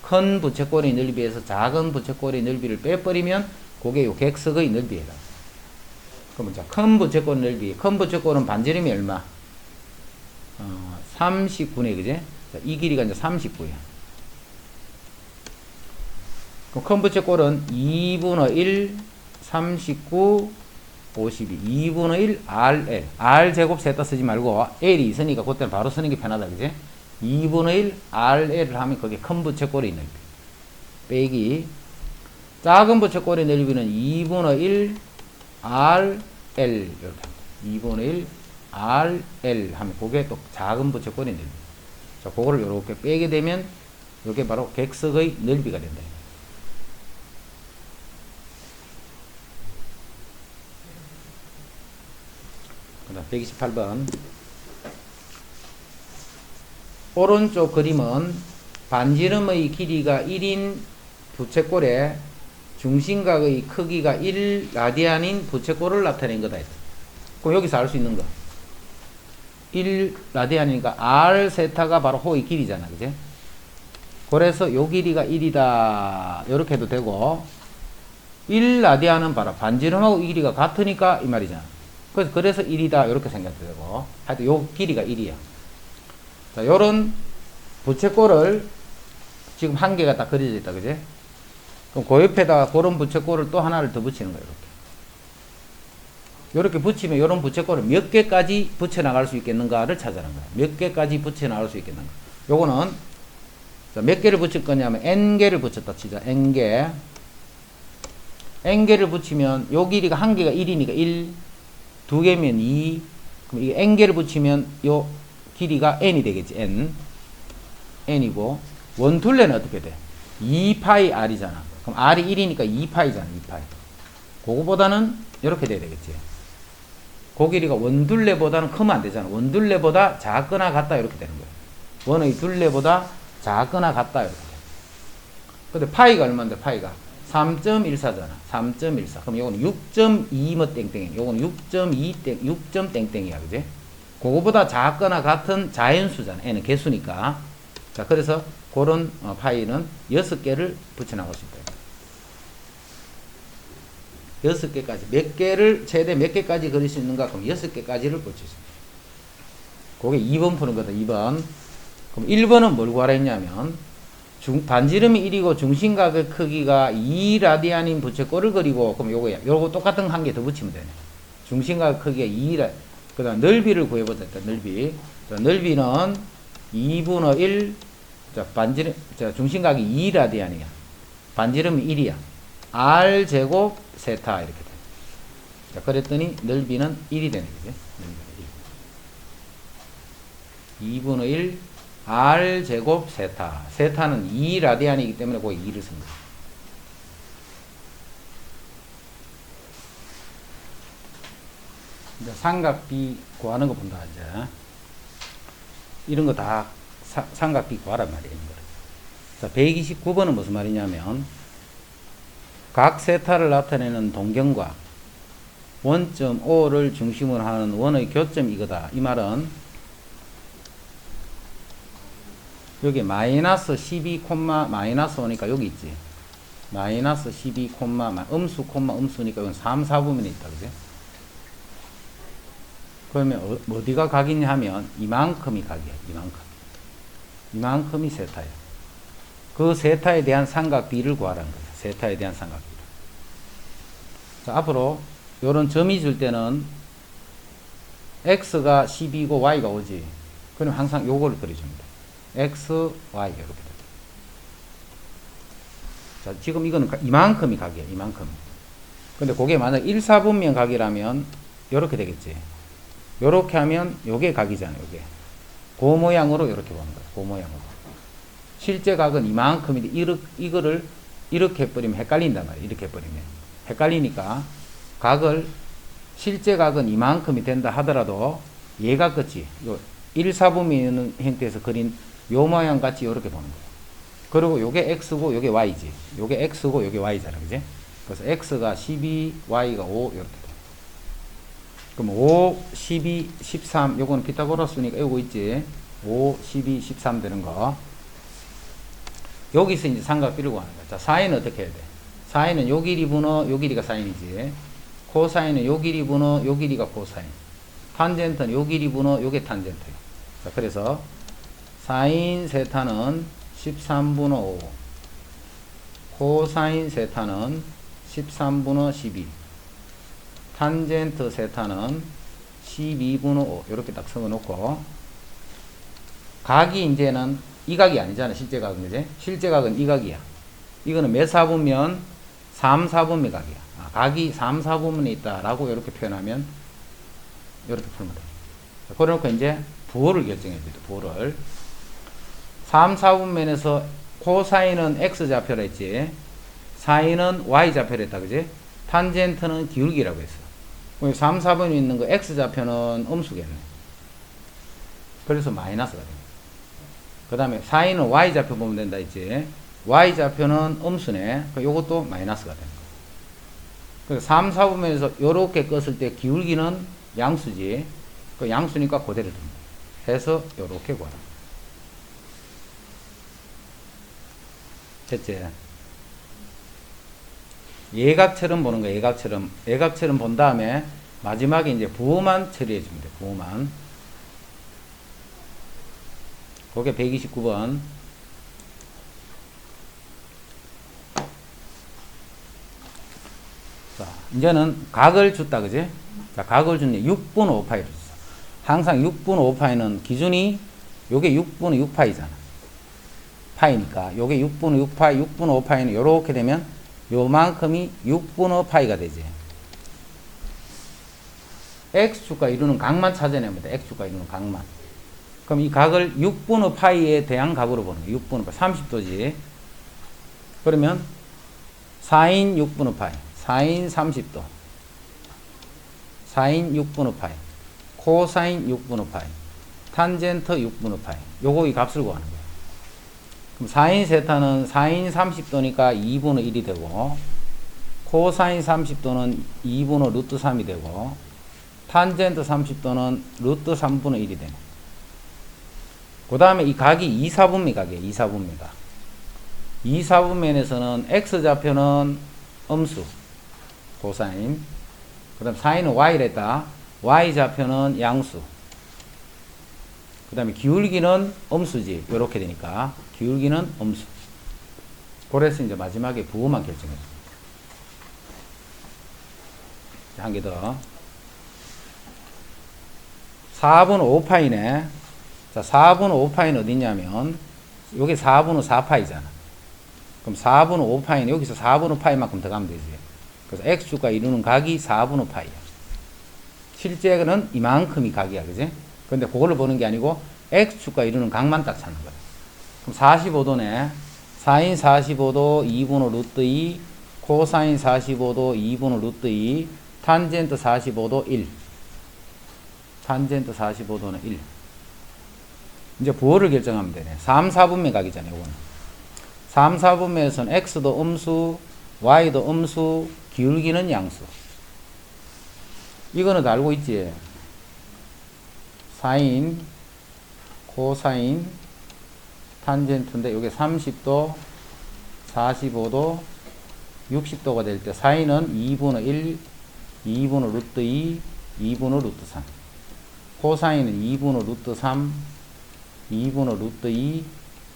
큰 부채꼴의 넓이에서 작은 부채꼴의 넓이를 빼버리면 그게 요 객석의 넓이에요. 그러면 자, 큰 부채꼴 넓이. 큰 부채꼴은 반지름이 얼마? 39네, 그지? 자, 이 길이가 이제 39야. 그럼 큰 부채꼴은 2분의 1, 39, 52. 2분의 1, RL. R제곱 세타 쓰지 말고, L이 있으니까 그때는 바로 쓰는 게 편하다, 그지? 2분의 1, RL을 하면 그게 큰 부채꼴의 넓이. 빼기. 작은 부채꼴의 넓이는 2분의 1, RL. 이렇게 합니다. 2분의 1, RL 하면 그게 또 작은 부채꼴의 넓이. 자, 그거를 이렇게 빼게 되면, 이게 바로 객석의 넓이가 된다. 그 다음 128번. 오른쪽 그림은 반지름의 길이가 1인 부채꼴에 중심각의 크기가 1라디안인 부채꼴을 나타낸 거다. 그럼 여기서 알 수 있는 거. 1라디안이니까 R 세타가 바로 호의 길이잖아. 그지? 그래서 요 길이가 1이다. 이렇게 해도 되고, 1라디안은 바로 반지름하고 이 길이가 같으니까 이 말이잖아. 그래서 1이다. 이렇게 생각해도 되고, 하여튼 요 길이가 1이야. 자, 요런 부채꼴을 지금 한 개가 딱 그려져 있다. 그지? 그럼 그 옆에다가 그런 부채꼴을 또 하나를 더 붙이는 거야. 이렇게 붙이면 이런 부채꼴을 몇 개까지 붙여나갈 수 있겠는가를 찾아는 거야. 몇 개까지 붙여나갈 수 있겠는가. 요거는 자, 몇 개를 붙일 거냐면 n개를 붙였다 치자. n개. n개를 붙이면 요 길이가 한 개가 1이니까 1, 두 개면 2. 그럼 이게 n개를 붙이면 요 길이가 n이 되겠지. n이고 원둘레는 어떻게 돼? 2파이 r이잖아. 그럼 r이 1이니까 2파이잖아. 2파이. 그거보다는 이렇게 돼야 되겠지. 그 길이가 원둘레보다는 크면 안 되잖아. 원둘레보다 작거나 같다 이렇게 되는 거야. 원의 둘레보다 작거나 같다 이렇게 돼. 근데 파이가 얼마인데 파이가 3.14잖아. 3.14. 그럼 요거는 6.2 뭐 땡땡이. 요거는 6.2 6점 땡땡이야. 그지? 그거보다 작거나 같은 자연수잖아. n은 개수니까. 자, 그래서 그런 파이는 6개를 붙여나갈 수 있다. 6개까지. 몇 개를, 최대 몇 개까지 그릴 수 있는가? 그럼 6개까지를 붙일 수 있다. 그게 2번 푸는 거다. 2번. 그럼 1번은 뭘 구하라 했냐면, 반지름이 1이고 중심각의 크기가 2라디안인 부채꼴을 그리고, 그럼 요거야. 요거 똑같은 한 개 더 붙이면 되네. 중심각 크기가 2라, 그 다음 넓이를 구해보자. 넓이. 자, 넓이는 2분의 1, 자, 자, 중심각이 2라디안이야. 반지름이 1이야. R제곱 세타 이렇게 돼. 자, 그랬더니 넓이는 1이 되는 거지. 넓이가 1. 2분의 1 r 제곱 세타. 세타는 2라디안이기 때문에 거기 2를 씁니다. 이제 삼각비 구하는 거 본다. 이제 이런 거 다 삼각비 구하란 말이에요. 자, 129번은 무슨 말이냐면 각 세타를 나타내는 동경과 원점 O를 중심으로 하는 원의 교점이 이거다. 이 말은 여기 마이너스 12 마이너스 오니까 여기 있지. 마이너스 12 음수 음수니까 이건 3, 4부면에 있다. 그지? 그러면 어디가 각이냐 하면 이만큼이 각이야. 이만큼이 세타야. 그 세타에 대한 삼각비를 구하라는 거야. 세타에 대한 삼각비를. 자, 앞으로 요런 점이 줄 때는 x가 12고 y가 5지. 그럼 항상 요거를 그려줍니다. x, y 이렇게 돼. 자, 지금 이거는 이만큼이 각이야. 이만큼. 근데 그게 만약 1, 4분면 각이라면 요렇게 되겠지. 요렇게 하면 요게 각이잖아요. 요게. 그 모양으로 요렇게 보는 거야. 그 모양으로. 실제 각은 이만큼인데 이거를 이렇게 해버리면 헷갈린단 말이야. 이렇게 해버리면. 헷갈리니까 각을 실제 각은 이만큼이 된다 하더라도 얘가 끝이 요 1, 4분면 형태에서 그린 요 모양 같이 요렇게 보는 거예요. 그리고 요게 x고 요게 y지. 요게 x고 요게 y잖아. 그지? 그래서 x가 12, y가 5 이렇게 돼. 그럼 5, 12, 13 요거는 피타고라스니까 요거 있지. 5, 12, 13 되는 거. 여기서 이제 삼각비를 구하는 거야. 자, 사인은 어떻게 해야 돼? 사인은 요 길이 분호, 요 길이가 사인이지. 코사인은 요 길이 분호, 요 길이가 코사인. 탄젠트는 요 길이 분호, 요게 탄젠트예요. 자, 그래서 사인 세타는 13분의 5, 코사인 세타는 13분의 12, 탄젠트 세타는 12분의 5 이렇게 딱 적어놓고 각이 이제는 이 각이 아니잖아. 실제 각은. 그지? 실제 각은 이 각이야. 이거는 몇 사분면? 3, 4분면 각이야. 아, 각이 3, 4분면에 있다라고 이렇게 표현하면 이렇게 풀면 돼. 그래놓고 이제 부호를 결정해 줘야 돼. 부호를 3, 4분면에서 코사인은 x좌표라 했지. 사인은 y좌표라 했다. 그지? 탄젠트는 기울기라고 했어. 3, 4분에 있는 거 x좌표는 음수겠네. 그래서 마이너스가 됩니다. 그 다음에 사인은 y좌표 보면 된다 했지. y좌표는 음수네. 요것도 마이너스가 되는 거야. 그래서 3, 4분면에서 요렇게 껐을 때 기울기는 양수지. 그 양수니까 그대로 둡니다. 해서 요렇게 구하라. 됐지? 예각처럼 보는 거야. 예각처럼 본 다음에 마지막에 이제 부호만 처리해 줍니다. 부호만. 그게 129번. 자, 이제는 각을 줬다. 그지? 자, 각을 줬네. 6분의 5파이를 줬어. 항상 6분의 5파이는 기준이 요게 6분의 6파이잖아. 파이니까. 요게 6분의 6파이, 6분의 5파이는 요렇게 되면 요만큼이 6분의 파이가 되지. x축과 이루는 각만 찾아내면 돼. x축과 이루는 각만. 그럼 이 각을 6분의 파이에 대한 각으로 보는 거야. 6분의 파이. 30도지. 그러면 사인 6분의 파이. 사인 30도. 사인 6분의 파이. 코사인 6분의 파이. 탄젠트 6분의 파이. 요거 이 값을 구하는 거야. 그럼 사인 세타는 사인 30도니까 2분의 1이 되고, 코사인 30도는 2분의 루트 3이 되고, 탄젠트 30도는 루트 3분의 1이 되네. 그 다음에 이 각이 2, 4분면 각이에요. 2, 4분면 각. 2, 4분면에서는 x좌표는 음수, 코사인. 그 다음 사인은 y랬다. y좌표는 양수. 그 다음에 기울기는 음수지. 요렇게 되니까. 기울기는 음수. 그래서 이제 마지막에 부호만 결정해 줍니다. 한 개 더. 4분의 5파이네. 자, 4분의 5파이는 어디냐면, 요게 4분의 4파이잖아. 그럼 4분의 5파이는 여기서 4분의 파이만큼 더 가면 되지. 그래서 x축과 이루는 각이 4분의 파이야. 실제는 이만큼이 각이야. 그지? 근데 그걸로 보는 게 아니고, x축과 이루는 각만 딱 찾는 거야. 그럼 45도네. 사인 45도 2분의 루트 2, 코사인 45도 2분의 루트 2, 탄젠트 45도 1. 탄젠트 45도는 1. 이제 부호를 결정하면 되네. 3, 4분면 각이잖아요, 이거는. 3, 4분면에서는 x도 음수, y도 음수, 기울기는 양수. 이거는 다 알고 있지? 사인, 코사인, 탄젠트인데 이게 30도, 45도, 60도가 될 때 사인은 2분의 1, 2분의 루트 2, 2분의 루트 3. 코사인은 2분의 루트 3, 2분의 루트 2,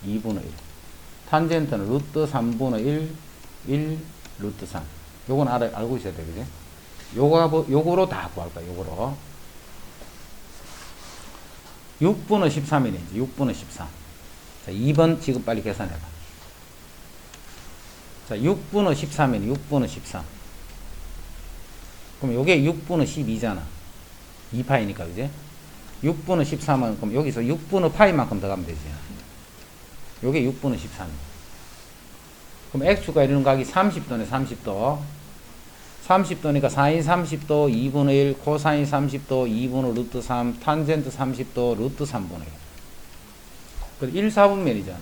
2분의 1. 탄젠트는 루트 3분의 1, 1, 루트 3. 요건 알고 있어야 돼, 그지? 요거로 다 구할 거야, 요거로. 6분의 13이네, 이제 6분의 13. 자, 2번 지금 빨리 계산해봐. 자, 6분의 13이네, 6분의 13. 그럼 요게 6분의 12잖아. 2파이니까, 그지? 6분의 13은, 그럼 여기서 6분의 파이만큼 더 가면 되지. 요게 6분의 13. 그럼 x축과 이루는 각이 30도네, 30도. 30도니까 사인 30도 2분의 1, 코사인 30도 2분의 루트 3, 탄젠트 30도 루트 3분의 1. 1, 4분면이잖아.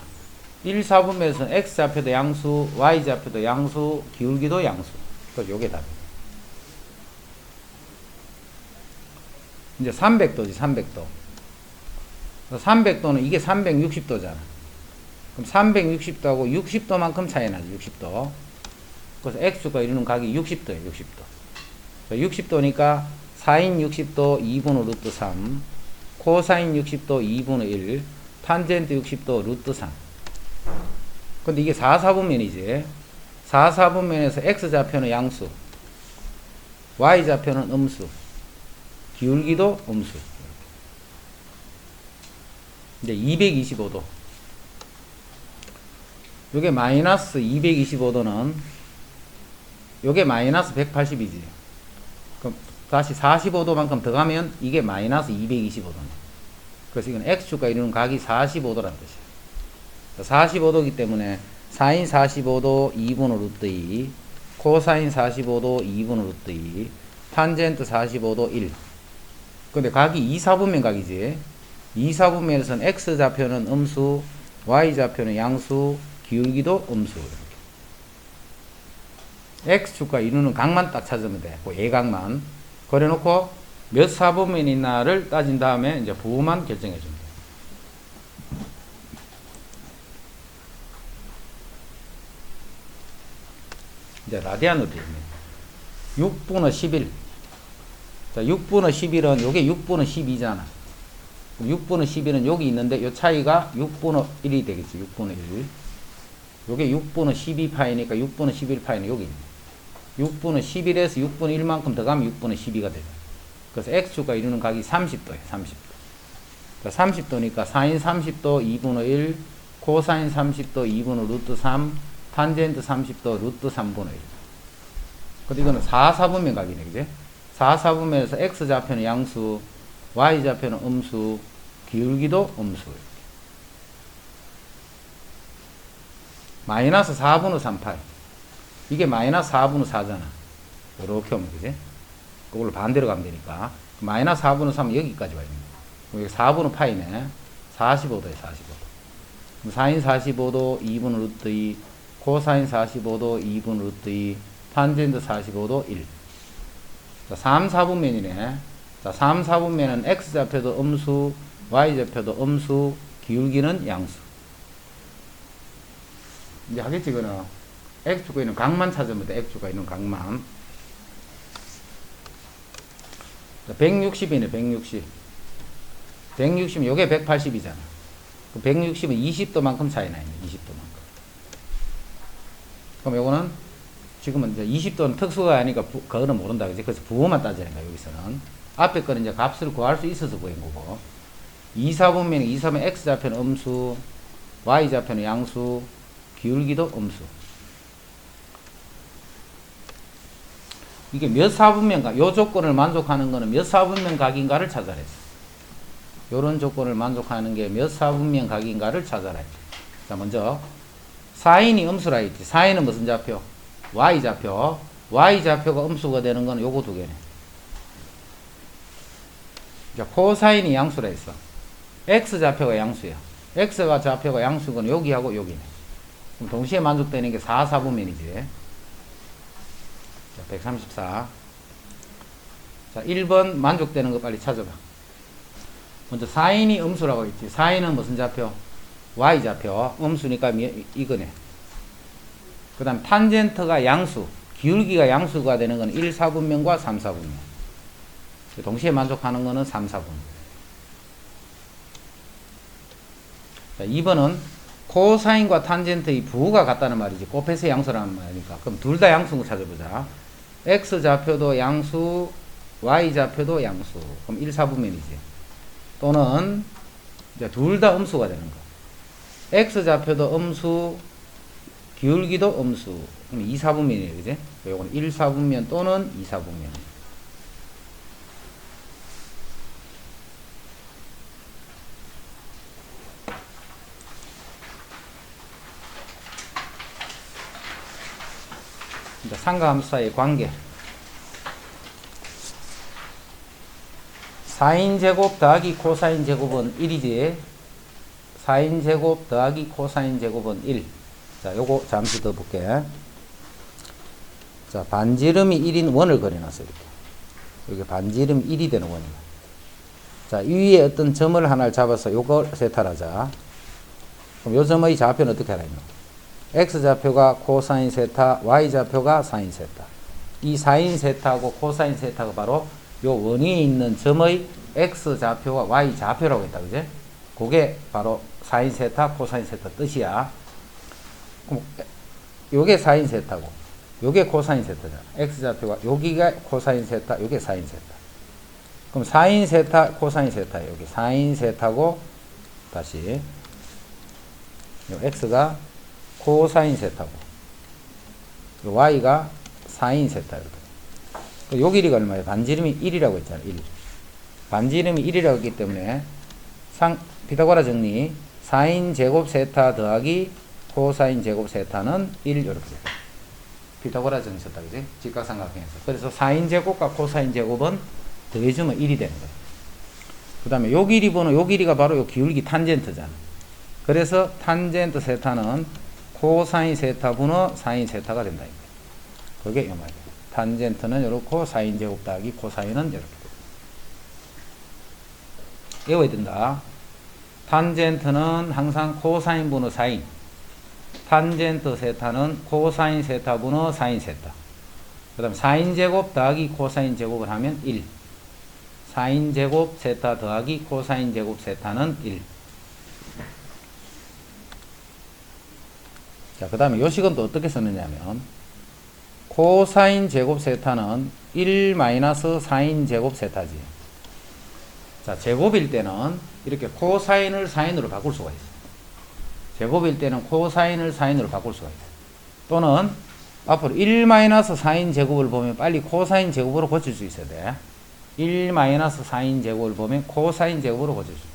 1, 4분면에서는 x좌표도 양수, y좌표도 양수, 기울기도 양수. 그래서 요게 답이야. 이제 300도지, 300도. 300도는 이게 360도잖아. 그럼 360도하고 60도만큼 차이 나지, 60도. 그래서 x축과 이루는 각이 60도예요, 60도. 60도니까 사인 60도 2분의 루트 3, 코사인 60도 2분의 1, 탄젠트 60도 루트 3. 근데 이게 4, 4분면이지. 4, 4분면에서 x좌표는 양수, y좌표는 음수, 기울기도 음수. 이제 225도. 요게 마이너스 225도는 요게 마이너스 180이지. 그럼 다시 45도만큼 더 가면 이게 마이너스 225도네. 그래서 이건 x축과 이루는 각이 45도라는 뜻이야. 45도이기 때문에 사인 45도 2분의 루트 2, 코사인 45도 2분의 루트 2, 탄젠트 45도 1. 근데 각이 2, 4분면 각이지. 2, 4분면에서는 x좌표는 음수, y좌표는 양수, 기울기도 음수. x축과 이루는 각만 딱 찾으면 돼. 그 예각만. 그래놓고 몇 4분면이 있나를 따진 다음에 이제 부호만 결정해 주면 돼. 이제 라디안으로 되면 6분의 11. 자, 6분의 11은 요게 6분의 12잖아. 6분의 11은 여기 있는데 요 차이가 6분의 1이 되겠지. 6분의 1. 요게 6분의 12파이니까 6분의 11파이는 여기 있네. 6분의 11에서 6분의 1만큼 더 가면 6분의 12가 되죠. 그래서 x축과 이루는 각이 30도예요. 30도. 30도니까 사인 30도 2분의 1, 코사인 30도 2분의 루트 3, 탄젠트 30도 루트 3분의 1. 근데 이거는 4, 4분면 각이네. 그지? 4, 4분면에서 x좌표는 양수, y좌표는 음수, 기울기도 음수. 마이너스 4분의 38. 이게 마이너스 4분의 4잖아. 이렇게 오면 되지? 그걸로 반대로 가면 되니까. 마이너스 4분의 3은 여기까지 와야 됩니다. 여기 4분의 파이네. 45도에 45도. 사인 45도 2분의 루트 2, 코사인 45도 2분의 루트 2, 탄젠트 45도 1. 자, 3, 4분면이네. 자, 3, 4분면은 x좌표도 음수, y좌표도 음수, 기울기는 양수. 이제 하겠지, 이거는. x축과 있는 각만 찾으면 돼. x축과 있는 각만. 160이네, 160. 160은 요게 180이잖아. 160은 20도만큼 차이 나 있네, 20도만큼. 그럼 요거는, 지금은 이제 20도는 특수가 아니니까 그거는 모른다, 그지? 그래서 부호만 따지는 거야, 여기서는. 앞에 거는 이제 값을 구할 수 있어서 구한 거고. 2, 4분면 2, 3은 x좌표는 음수, y좌표는 양수, 기울기도 음수. 이게 몇 4분면 각, 요 조건을 만족하는 거는 몇 4분면 각인가를 찾아냈어. 요런 조건을 만족하는 게 몇 사분면 각인가를 찾아라. 자, 먼저 사인이 음수라 했지. 사인은 무슨 좌표? Y좌표. Y좌표가 음수가 되는 건 요거 두 개네. 자, 코사인이 양수라 했어. X좌표가 양수야. X가 좌표가 양수건 여기하고 여기네. 그럼 동시에 만족되는 게 4, 4분면이지. 자, 134. 자, 1번 만족되는 거 빨리 찾아봐. 먼저 사인이 음수라고 했지. 사인은 무슨 좌표? Y좌표. 음수니까 이거네. 그 다음 탄젠트가 양수. 기울기가 양수가 되는 건 1, 4분면과 3, 4분면. 동시에 만족하는 거는 3, 4분. 자, 2번은 코사인과 탄젠트의 부호가 같다는 말이지. 곱해서 양수라는 말이니까. 그럼 둘 다 양수인 거 찾아보자. X좌표도 양수, Y좌표도 양수. 그럼 1, 4분면이지. 또는 둘 다 음수가 되는 거. X좌표도 음수, 기울기도 음수. 그럼 2, 4분면이에요. 그지? 요건 1, 4분면 또는 2, 4분면. 삼각함수 사이의 관계. 사인 제곱 더하기 코사인 제곱은 1이지. 사인 제곱 더하기 코사인 제곱은 1. 자, 요거 잠시 더 볼게. 자, 반지름이 1인 원을 그려놨어요. 이렇게. 여기 반지름이 1이 되는 원이야. 자, 이 위에 어떤 점을 하나를 잡아서 요걸 세타하자. 그럼 요 점의 좌표는 어떻게 하라 했노? X좌표가 코사인 세타, Y좌표가 사인 세타. 이 사인 세타하고 코사인 세타가 바로 요 원 위에 있는 점의 X좌표와 Y좌표라고 했다. 그제? 그게 바로 사인 세타, 코사인 세타 뜻이야. 그럼 요게 사인 세타고 요게 코사인 세타잖아. X좌표가 여기가 코사인 세타, 요게 사인 세타. 그럼 사인 세타, 코사인 세타. 여기 사인 세타고 다시 요 X가 코사인 세타고 요 Y가 사인 세타. 요 길이가 얼마예요? 반지름이 1이라고 했잖아. 1. 반지름이 1이라고 했기 때문에 피타고라 정리 사인 제곱 세타 더하기 코사인 제곱 세타는 1 이렇게 돼요. 피타고라 정리 썼다. 그지? 직각삼각형에서. 그래서 사인 제곱과 코사인 제곱은 더해주면 1이 되는 거예요. 그 다음에 요 길이 번호 요 길이가 바로 요 기울기 탄젠트잖아. 그래서 탄젠트 세타는 코사인 세타 분의 사인 세타가 된다. 그게 이 말이에요. 탄젠트는 이렇고 사인 제곱 더하기 코사인은 이렇게. 외워야 된다. 탄젠트는 항상 코사인 분의 사인. 탄젠트 세타는 코사인 세타 분의 사인 세타. 그 다음 사인 제곱 더하기 코사인 제곱을 하면 1. 사인 제곱 세타 더하기 코사인 제곱 세타는 1. 자, 그 다음에 요식은 또 어떻게 쓰느냐면 코사인 제곱 세타는 1 마이너스 사인 제곱 세타지. 자, 제곱일 때는 이렇게 코사인을 사인으로 바꿀 수가 있어. 제곱일 때는 코사인을 사인으로 바꿀 수가 있어. 또는 앞으로 1 마이너스 사인 제곱을 보면 빨리 코사인 제곱으로 고칠 수 있어야 돼. 1 마이너스 사인 제곱을 보면 코사인 제곱으로 고칠 수 있어.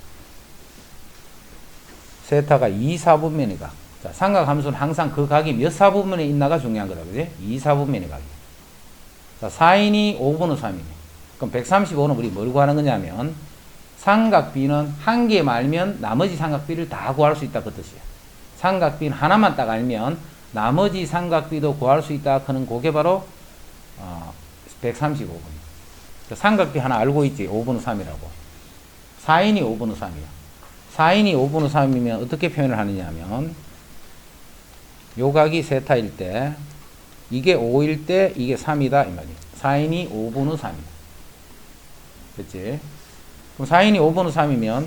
세타가 2, 4분면이가. 자, 삼각함수는 항상 그 각이 몇 사분면에 있나가 중요한 거다. 그지? 2, 4분면의 각이. 자, 사인이 5분의 3이네. 그럼 135는 우리 뭘 구하는 거냐면 삼각비는 한 개 말면 나머지 삼각비를 다 구할 수 있다. 그 뜻이야. 삼각비는 하나만 딱 알면 나머지 삼각비도 구할 수 있다. 그는 그게 바로 135분. 삼각비 하나 알고 있지. 5분의 3이라고. 사인이 5분의 3이야. 사인이 5분의 3이면 어떻게 표현을 하느냐 하면 요 각이 세타일 때 이게 5일 때 이게 3이다 이 말이야. 사인이 5분의 3이다. 그치? 그럼 사인이 5분의 3이면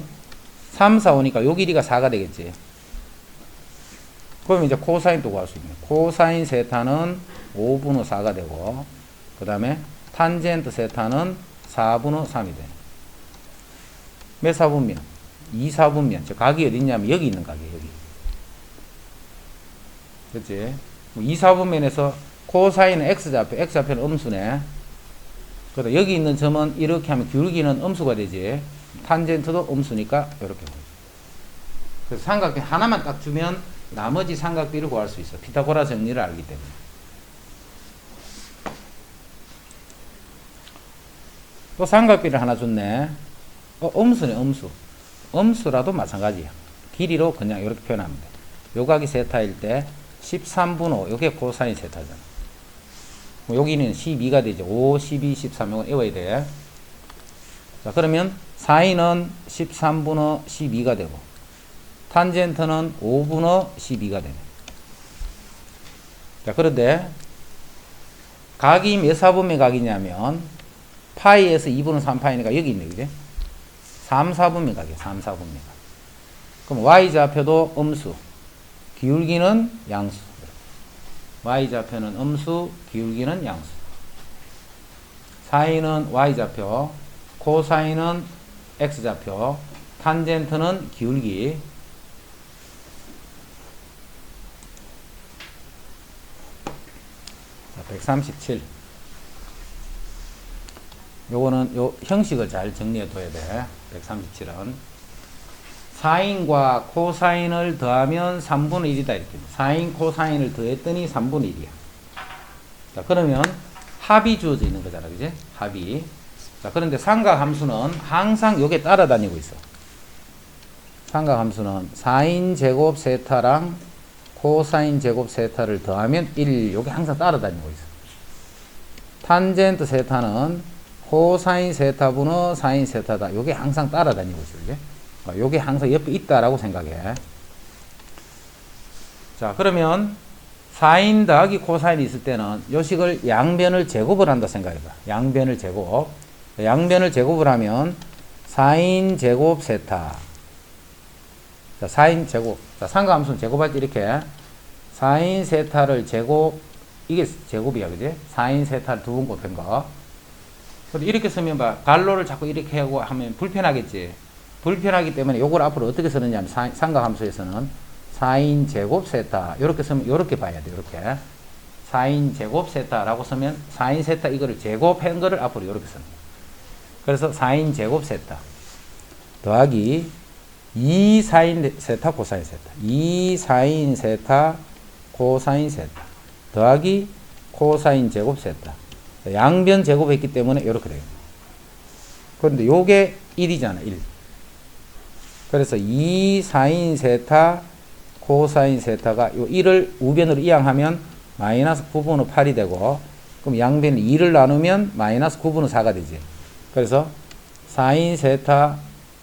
3, 4, 5니까 요 길이가 4가 되겠지. 그럼 이제 코사인도 구할 수 있네. 코사인 세타는 5분의 4가 되고 그 다음에 탄젠트 세타는 4분의 3이 돼. 몇 사분면? 2, 4분면. 저 각이 어디 있냐면 여기 있는 각이에요. 여기. 그치? 2, 4분면에서 코사인은 X좌표, X좌표는 음수네. 그래서 여기 있는 점은 이렇게 하면 기울기는 음수가 되지. 탄젠트도 음수니까 이렇게 보여줘. 그래서 삼각비 하나만 딱 주면 나머지 삼각비를 구할 수 있어. 피타고라 정리를 알기 때문에. 또 삼각비를 하나 줬네. 음수네, 음수. 음수라도 마찬가지야. 길이로 그냥 이렇게 표현하면 돼. 요각이 세타일 때 13분 5, 요게 코사인 세타잖아. 여기는 12가 되죠. 5, 12, 13, 이건 외워야 돼. 자, 그러면 사인은 13분의 12가 되고, 탄젠트는 5분의 12가 되네. 자, 그런데, 각이 몇 사분의 각이냐면, 파이에서 2분의 3파이니까 여기 있네, 그지? 3, 4분의 각이야, 3, 4분의 각. 그럼 Y좌표도 음수, 기울기는 양수. Y좌표는 음수, 기울기는 양수. 사인은 Y좌표, 코사인은 X좌표, 탄젠트는 기울기. 자, 137. 요거는 요 형식을 잘 정리해 둬야 돼. 137은. 사인과 코사인을 더하면 3분의 1이다. 이렇게. 사인, 코사인을 더했더니 3분의 1이야. 자, 그러면 합이 주어져 있는 거잖아. 그지? 합이. 자, 그런데 삼각함수는 항상 요게 따라다니고 있어. 삼각함수는 사인 제곱 세타랑 코사인 제곱 세타를 더하면 1, 요게 항상 따라다니고 있어. 탄젠트 세타는 코사인 세타분의 사인 세타다. 요게 항상 따라다니고 있어. 그지? 요게 항상 옆에 있다라고 생각해. 자, 그러면 사인 더하기 코사인이 있을 때는 요 식을 양변을 제곱을 한다 생각해봐. 양변을 제곱. 양변을 제곱을 하면 사인 제곱 세타. 자, 사인 제곱. 자, 삼각함수는 제곱할 때 이렇게 사인 세타를 제곱, 이게 제곱이야, 그지? 사인 세타를 두 번 곱한 거. 근데 이렇게 쓰면 봐. 갈로를 자꾸 이렇게 하고 하면 불편하겠지. 불편하기 때문에 요걸 앞으로 어떻게 쓰느냐 하면 삼각함수에서는 사인 제곱 세타 요렇게 쓰면 요렇게 봐야 돼. 요렇게 사인 제곱 세타라고 쓰면 사인 세타 이거를 제곱한 거를 앞으로 요렇게 쓰는 거야. 그래서 사인 제곱 세타 더하기 2 사인 세타 코사인 세타 2 사인 세타 코사인 세타 더하기 코사인 제곱 세타 양변 제곱했기 때문에 요렇게 돼요. 그런데 요게 1이잖아. 1. 그래서 2 사인 세타 코사인 세타가 요 1을 우변으로 이항하면 마이너스 9분의 8이 되고, 그럼 양변 2를 나누면 마이너스 9분의 4가 되지. 그래서 사인 세타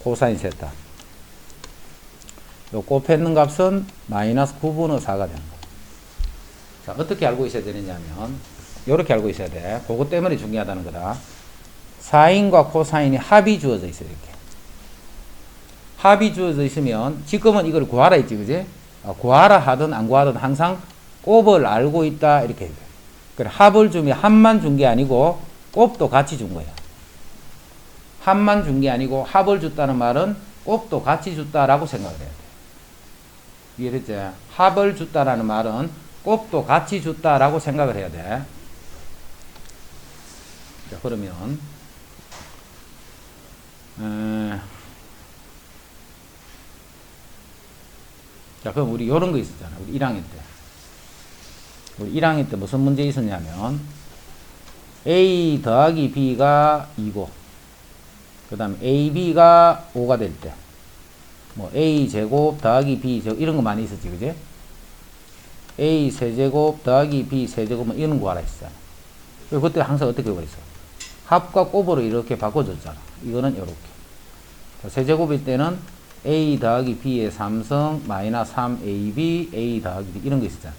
코사인 세타 요 곱했는 값은 마이너스 9분의 4가 되는 거야. 자, 어떻게 알고 있어야 되느냐면 요렇게 알고 있어야 돼. 그것 때문에 중요하다는 거다. 사인과 코사인이 합이 주어져 있어요. 이렇게 합이 주어져 있으면 지금은 이걸 구하라 했지, 그지? 구하라 하든 안 구하든 항상 곱을 알고 있다 이렇게 해야 돼. 그래, 합을 주면 합만 준 게 아니고 곱도 같이 준 거야. 합만 준 게 아니고 합을 줬다는 말은 곱도 같이 줬다라고 생각을 해야 돼. 이해됐지? 합을 줬다라는 말은 곱도 같이 줬다라고 생각을 해야 돼. 자, 그러면 자, 그럼 우리 요런 거 있었잖아. 우리 1학년 때. 우리 1학년 때 무슨 문제 있었냐면, A 더하기 B가 2고, 그 다음에 AB가 5가 될 때, 뭐, A 제곱 더하기 B 제곱, 이런 거 많이 있었지, 그지? A 세제곱 더하기 B 세제곱, 이런 거 구하라 했잖아. 그때 항상 어떻게 구했어? 합과 곱으로 이렇게 바꿔줬잖아. 이거는 요렇게. 세제곱일 때는 A 더하기 B의 3성 마이너스 3AB A 더하기 B 이런 거 있었잖아.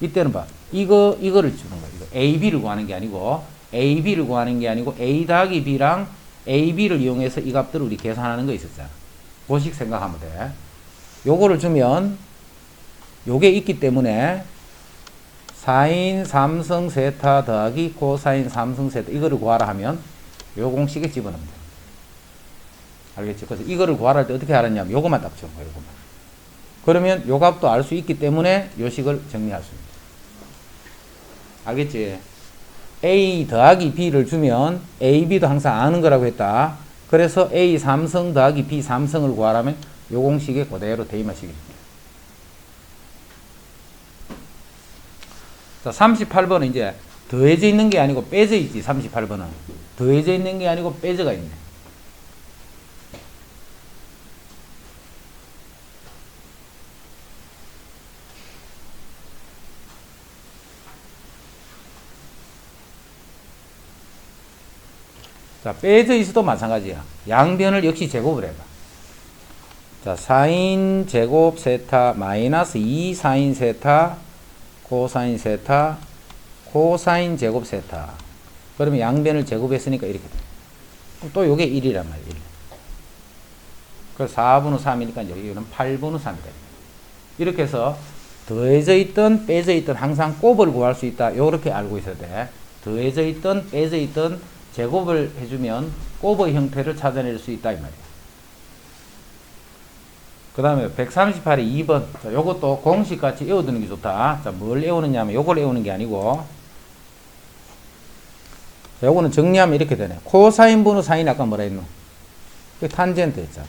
이때는 봐. 이거를 주는 거야. 이거 AB를 구하는 게 아니고 AB를 구하는 게 아니고 A 더하기 B랑 AB를 이용해서 이 값들을 우리 계산하는 거 있었잖아. 그식 생각하면 돼. 요거를 주면 요게 있기 때문에 사인 3성 세타 더하기 코사인 3성 세타 이거를 구하라 하면 요 공식에 집어넣으면 돼. 알겠지? 그래서 이거를 구하라 할 때 어떻게 알았냐면 요것만 딱 적은 거예요. 요것만. 그러면 요 값도 알 수 있기 때문에 요 식을 정리할 수 있습니다. 알겠지? A 더하기 B를 주면 A, B도 항상 아는 거라고 했다. 그래서 A 3성 더하기 B 3성을 구하라면 요 공식에 그대로 대입하시기 됩니다. 자, 38번은 이제 더해져 있는 게 아니고 빼져 있지. 38번은 더해져 있는 게 아니고 빼져가 있네. 자, 빼져 있어도 마찬가지야. 양변을 역시 제곱을 해봐. 자, 사인 제곱 세타 마이너스 2 사인 세타 코사인 세타 코사인 제곱 세타. 그러면 양변을 제곱했으니까 이렇게 돼. 또 요게 1이란 말이야. 1. 그래서 4분의 3이니까 여기는 8분의 3이다. 이렇게 해서 더해져 있던 빼져 있던 항상 곱을 구할 수 있다. 요렇게 알고 있어야 돼. 더해져 있던 빼져 있던 제곱을 해주면 곱의 형태를 찾아낼 수 있다 이 말이야. 그 다음에 138의 2번. 자, 요것도 공식같이 외워두는 게 좋다. 자, 뭘 외우느냐 하면 요걸 외우는 게 아니고, 자, 요거는 정리하면 이렇게 되네. 코사인 분의 사인 아까 뭐라 했노? 그 탄젠트 했잖아.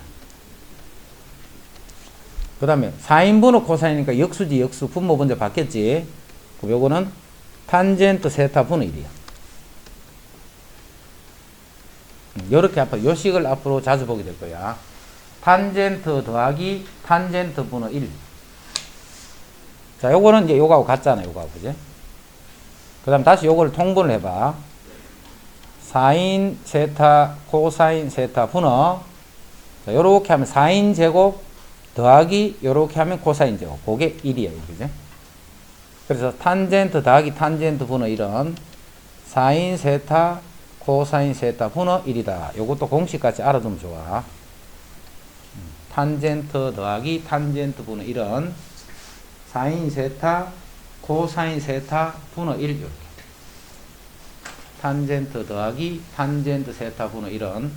그 다음에 사인 분의 코사인이니까 역수지 역수 분모 먼저 바뀌었지. 그럼 요거는 탄젠트 세타 분의 1이야. 요렇게 앞으로 요식을 앞으로 자주 보게 될 거야. 탄젠트 더하기 탄젠트 분의 1. 자, 요거는 이제 요거하고 같잖아, 요거하고, 그지? 그 다음 다시 요거를 통분을 해봐. 사인 세타 코사인 세타 분의, 자, 요렇게 하면 사인 제곱 더하기 요렇게 하면 코사인 제곱. 그게 1이야, 그지? 그래서 탄젠트 더하기 탄젠트 분의 1은 사인 세타 코사인 세타 분의 1이다. 요것도 공식같이 알아두면 좋아. 탄젠트 더하기 탄젠트 분의 1은 사인 세타 코사인 세타 분의 1 이렇게. 탄젠트 더하기 탄젠트 세타 분의 1은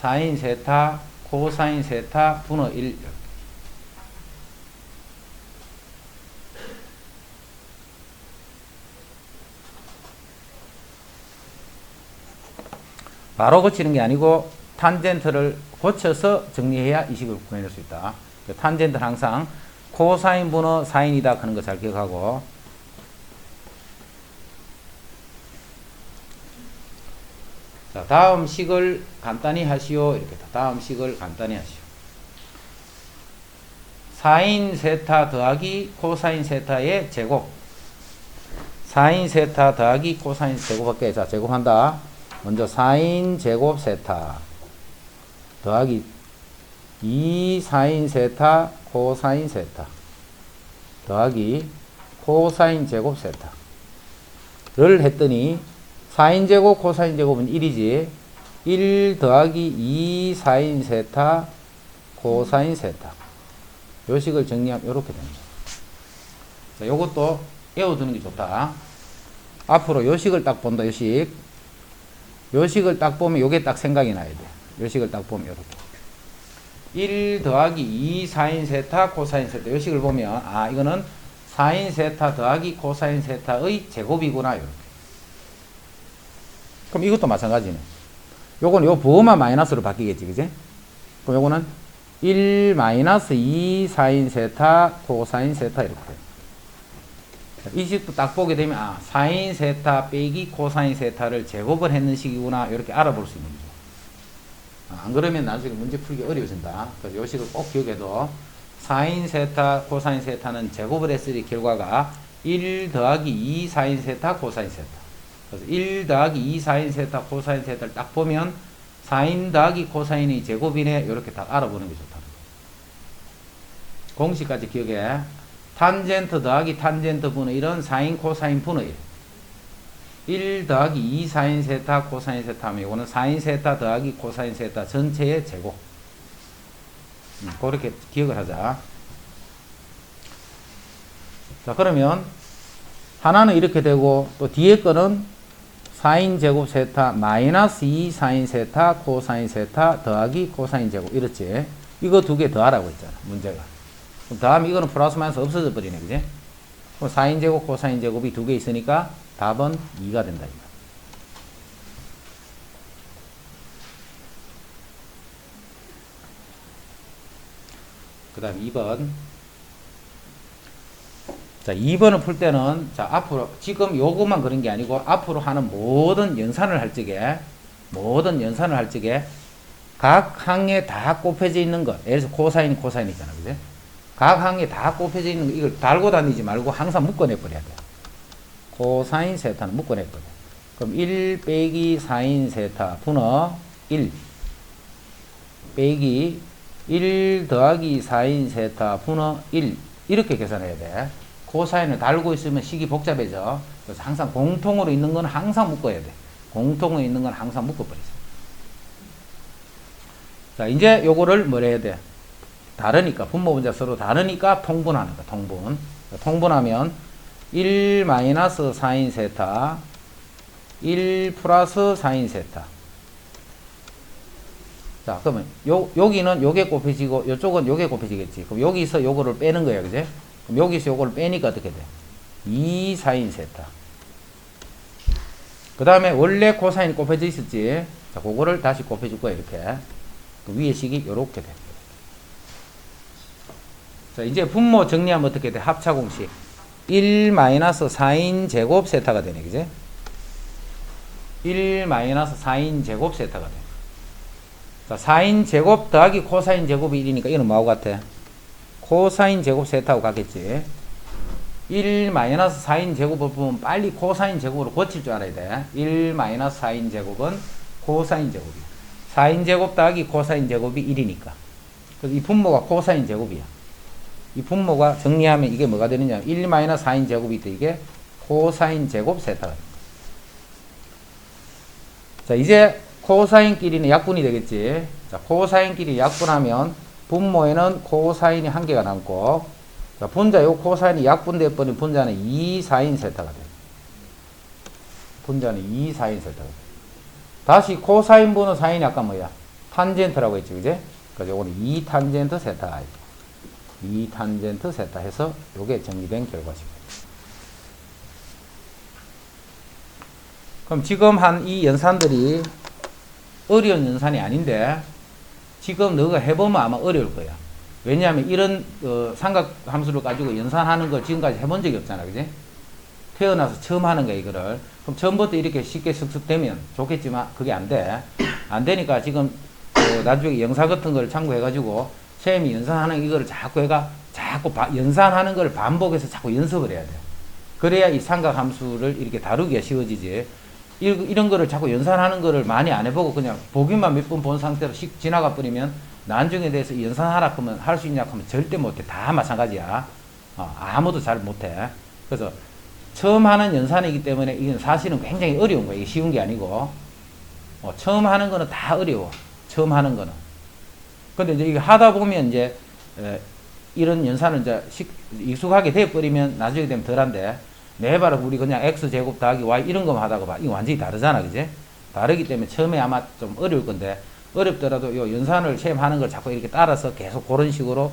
사인 세타 코사인 세타 분의 1 이렇게. 바로 고치는 게 아니고 탄젠트를 고쳐서 정리해야 이 식을 구해낼 수 있다. 탄젠트는 항상 코사인 분의 사인이다 하는 거 잘 기억하고, 자, 다음 식을 간단히 하시오. 이렇게 다음 식을 간단히 하시오. 사인 세타 더하기 코사인 세타의 제곱. 사인 세타 더하기 코사인 제곱할게. 자, 제곱한다. 먼저 사인 제곱 세타 더하기 2 사인 세타 코사인 세타 더하기 코사인 제곱 세타를 했더니 사인 제곱 코사인 제곱은 1이지. 1 더하기 2 사인 세타 코사인 세타. 요 식을 정리하면 요렇게 됩니다. 자, 요것도 외워두는 게 좋다. 앞으로 요 식을 딱 본다. 요 식을 딱 보면 요게 딱 생각이 나야 돼. 요 식을 딱 보면 요렇게 1 더하기 2 사인 세타 코사인 세타. 요 식을 보면 아, 이거는 사인 세타 더하기 코사인 세타의 제곱이구나. 요렇게. 그럼 이것도 마찬가지네. 요건 요 부호만 마이너스로 바뀌겠지, 그지? 그럼 요거는 1 마이너스 2 사인 세타 코사인 세타 이렇게. 이 식도 딱 보게 되면 아, 사인 세타 빼기 코사인 세타를 제곱을 했는 식이구나. 이렇게 알아볼 수 있는 거죠. 안 그러면 나중에 문제 풀기 어려워진다. 그래서 이 식을 꼭 기억해도 사인 세타 코사인 세타는 제곱을 했을 때 결과가 1 더하기 2 사인 세타 코사인 세타. 그래서 1 더하기 2 사인 세타 코사인 세타를 딱 보면 사인 더하기 코사인이 제곱이네. 이렇게 딱 알아보는 게 좋다. 공식까지 기억해. 탄젠트 더하기 탄젠트 분의 1은 사인 코사인 분의 1. 1 더하기 2 사인 세타 코사인 세타 하면 이거는 사인 세타 더하기 코사인 세타 전체의 제곱. 그렇게 기억을 하자. 자, 그러면 하나는 이렇게 되고 또 뒤에 거는 사인 제곱 세타 마이너스 2 사인 세타 코사인 세타 더하기 코사인 제곱 이렇지. 이거 두 개 더하라고 했잖아, 문제가. 그럼 다음 이거는 플러스 마이너스 없어져 버리네, 그지? 그럼 사인 제곱 코사인 제곱이 두 개 있으니까 답은 2가 된다, 이거. 그 다음에 2번. 자, 2번을 풀 때는, 자, 앞으로, 지금 요것만 그런 게 아니고, 앞으로 하는 모든 연산을 할 적에, 각 항에 다 곱해져 있는 것. 예를 들어서 코사인이잖아. 그지? 각 항에 다 곱해져 있는 거, 이걸 달고 다니지 말고 항상 묶어내버려야 돼. 코사인 세타는 묶어내버려. 그럼 1 빼기 사인 세타 분어 1 빼기 1 더하기 사인 세타 분어 1. 이렇게 계산해야 돼. 코사인을 달고 있으면 식이 복잡해져. 그래서 항상 공통으로 있는 건 항상 묶어야 돼. 공통으로 있는 건 항상 묶어버리세요. 자, 이제 요거를 뭘 해야 돼? 다르니까, 분모 분자 서로 다르니까 통분하는 거야, 통분. 통분하면 1 마이너스 사인 세타, 1 플러스 사인 세타. 자, 그러면 여기는 요게 곱해지고, 요쪽은 요게 곱해지겠지. 그럼 여기서 요거를 빼는 거야, 그지? 그럼 여기서 요거를 빼니까 어떻게 돼? 2 사인 세타. 그 다음에 원래 코사인이 곱해져 있었지. 자, 그거를 다시 곱해줄 거야, 이렇게. 그 위에 식이 요렇게 돼. 자, 이제 분모 정리하면 어떻게 돼? 합차 공식. 1 마이너스 사인 제곱 세타가 되네, 그지? 1 마이너스 사인 제곱 세타가 돼. 자, 사인 제곱 더하기 코사인 제곱이 1이니까 이는 뭐하고 같아? 코사인 제곱 세타하고 같겠지. 1 마이너스 사인 제곱을 보면 빨리 코사인 제곱으로 고칠 줄 알아야 돼. 1 마이너스 사인 제곱은 코사인 제곱이야. 사인 제곱 더하기 코사인 제곱이 1이니까. 그래서 이 분모가 코사인 제곱이야. 이 분모가 정리하면 이게 뭐가 되느냐. 1 마이너스 사인 제곱이 돼. 이게 코사인 제곱 세타가 됩니다. 자, 이제 코사인끼리는 약분이 되겠지. 자, 코사인끼리 약분하면 분모에는 코사인이 한 개가 남고, 자, 분자 요 코사인이 약분될 뻔히 분자는 2 사인 세타가 돼. 분자는 2 사인 세타가 돼. 다시 코사인 분의 사인이 아까 뭐야? 탄젠트라고 했지, 그지? 그래서 요거는 2 탄젠트 세타. 2 탄젠트 세타 해서 요게 정리된 결과입니다. 그럼 지금 한 이 연산들이 어려운 연산이 아닌데, 지금 너가 해보면 아마 어려울 거야. 왜냐하면 이런 삼각함수를 가지고 연산하는 걸 지금까지 해본 적이 없잖아, 그지? 태어나서 처음 하는 거야, 이거를. 그럼 처음부터 이렇게 쉽게 슥슥 되면 좋겠지만 그게 안 돼. 안 되니까 지금 나중에 영상 같은 걸 참고해가지고 쌤이 연산하는 이거를 자꾸 연산하는 걸 반복해서 자꾸 연습을 해야 돼. 그래야 이 삼각함수를 이렇게 다루기가 쉬워지지. 이런 거를 자꾸 연산하는 거를 많이 안 해보고 그냥 보기만 몇 번 본 상태로 씩 지나가 버리면 나중에 대해서 연산하라 하면 할 수 있냐 하면 절대 못해. 다 마찬가지야. 아무도 잘 못해. 그래서 처음 하는 연산이기 때문에 이건 사실은 굉장히 어려운 거야. 이게 쉬운 게 아니고. 처음 하는 거는 다 어려워. 처음 하는 거는. 근데 이제 이거 하다 보면 이제 이런 연산을 이제 익숙하게 돼버리면 나중에 되면 덜한데, 매바로 우리 그냥 x제곱 더하기 y 이런 거만 하다가 봐. 이거 완전히 다르잖아, 그지? 다르기 때문에 처음에 아마 좀 어려울 건데, 어렵더라도 요 연산을 시험하는 걸 자꾸 이렇게 따라서 계속 그런 식으로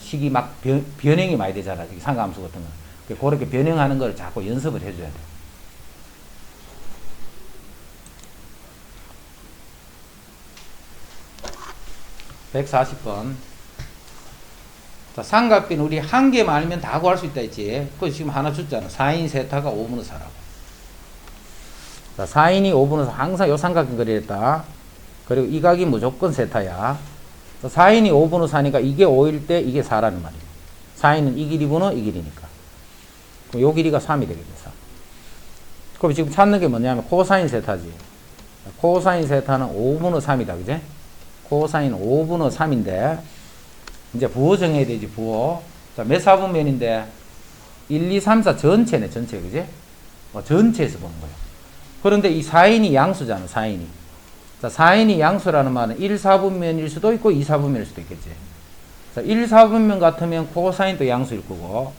식이 막 변형이 많이 되잖아. 상가함수 같은 거. 그렇게 변형하는 걸 자꾸 연습을 해줘야 돼. (140번) 자, 삼각비는 우리 한 개만 알면 다 구할 수 있다 했지. 그거 지금 하나 줬잖아. 사인 세타가 5분의 4라고. 자, 사인이 5분의 4. 항상 요 삼각형 그리랬다. 그리고 이 각이 무조건 세타야. 자, 사인이 5분의 4니까 이게 5일 때 이게 4라는 말이야. 사인은 이 길이 분의 이 길이니까. 그럼 요 길이가 3이 되겠네, 3. 그럼 지금 찾는 게 뭐냐면 코사인 세타지. 코사인 세타는 5분의 3이다, 그지? 코사인 5분의 3인데, 이제 부호 정해야 되지, 부호. 자, 몇 사분면인데? 1, 2, 3, 4 전체네, 전체, 그지? 전체에서 보는 거야. 그런데 이 사인이 양수잖아, 사인이. 자, 사인이 양수라는 말은 1, 4분면일 수도 있고 2, 4분면일 수도 있겠지. 자, 1, 4분면 같으면 코사인도 양수일 거고,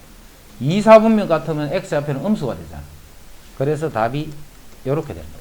2, 4분면 같으면 x 앞에는 음수가 되잖아. 그래서 답이 이렇게 되는 거야.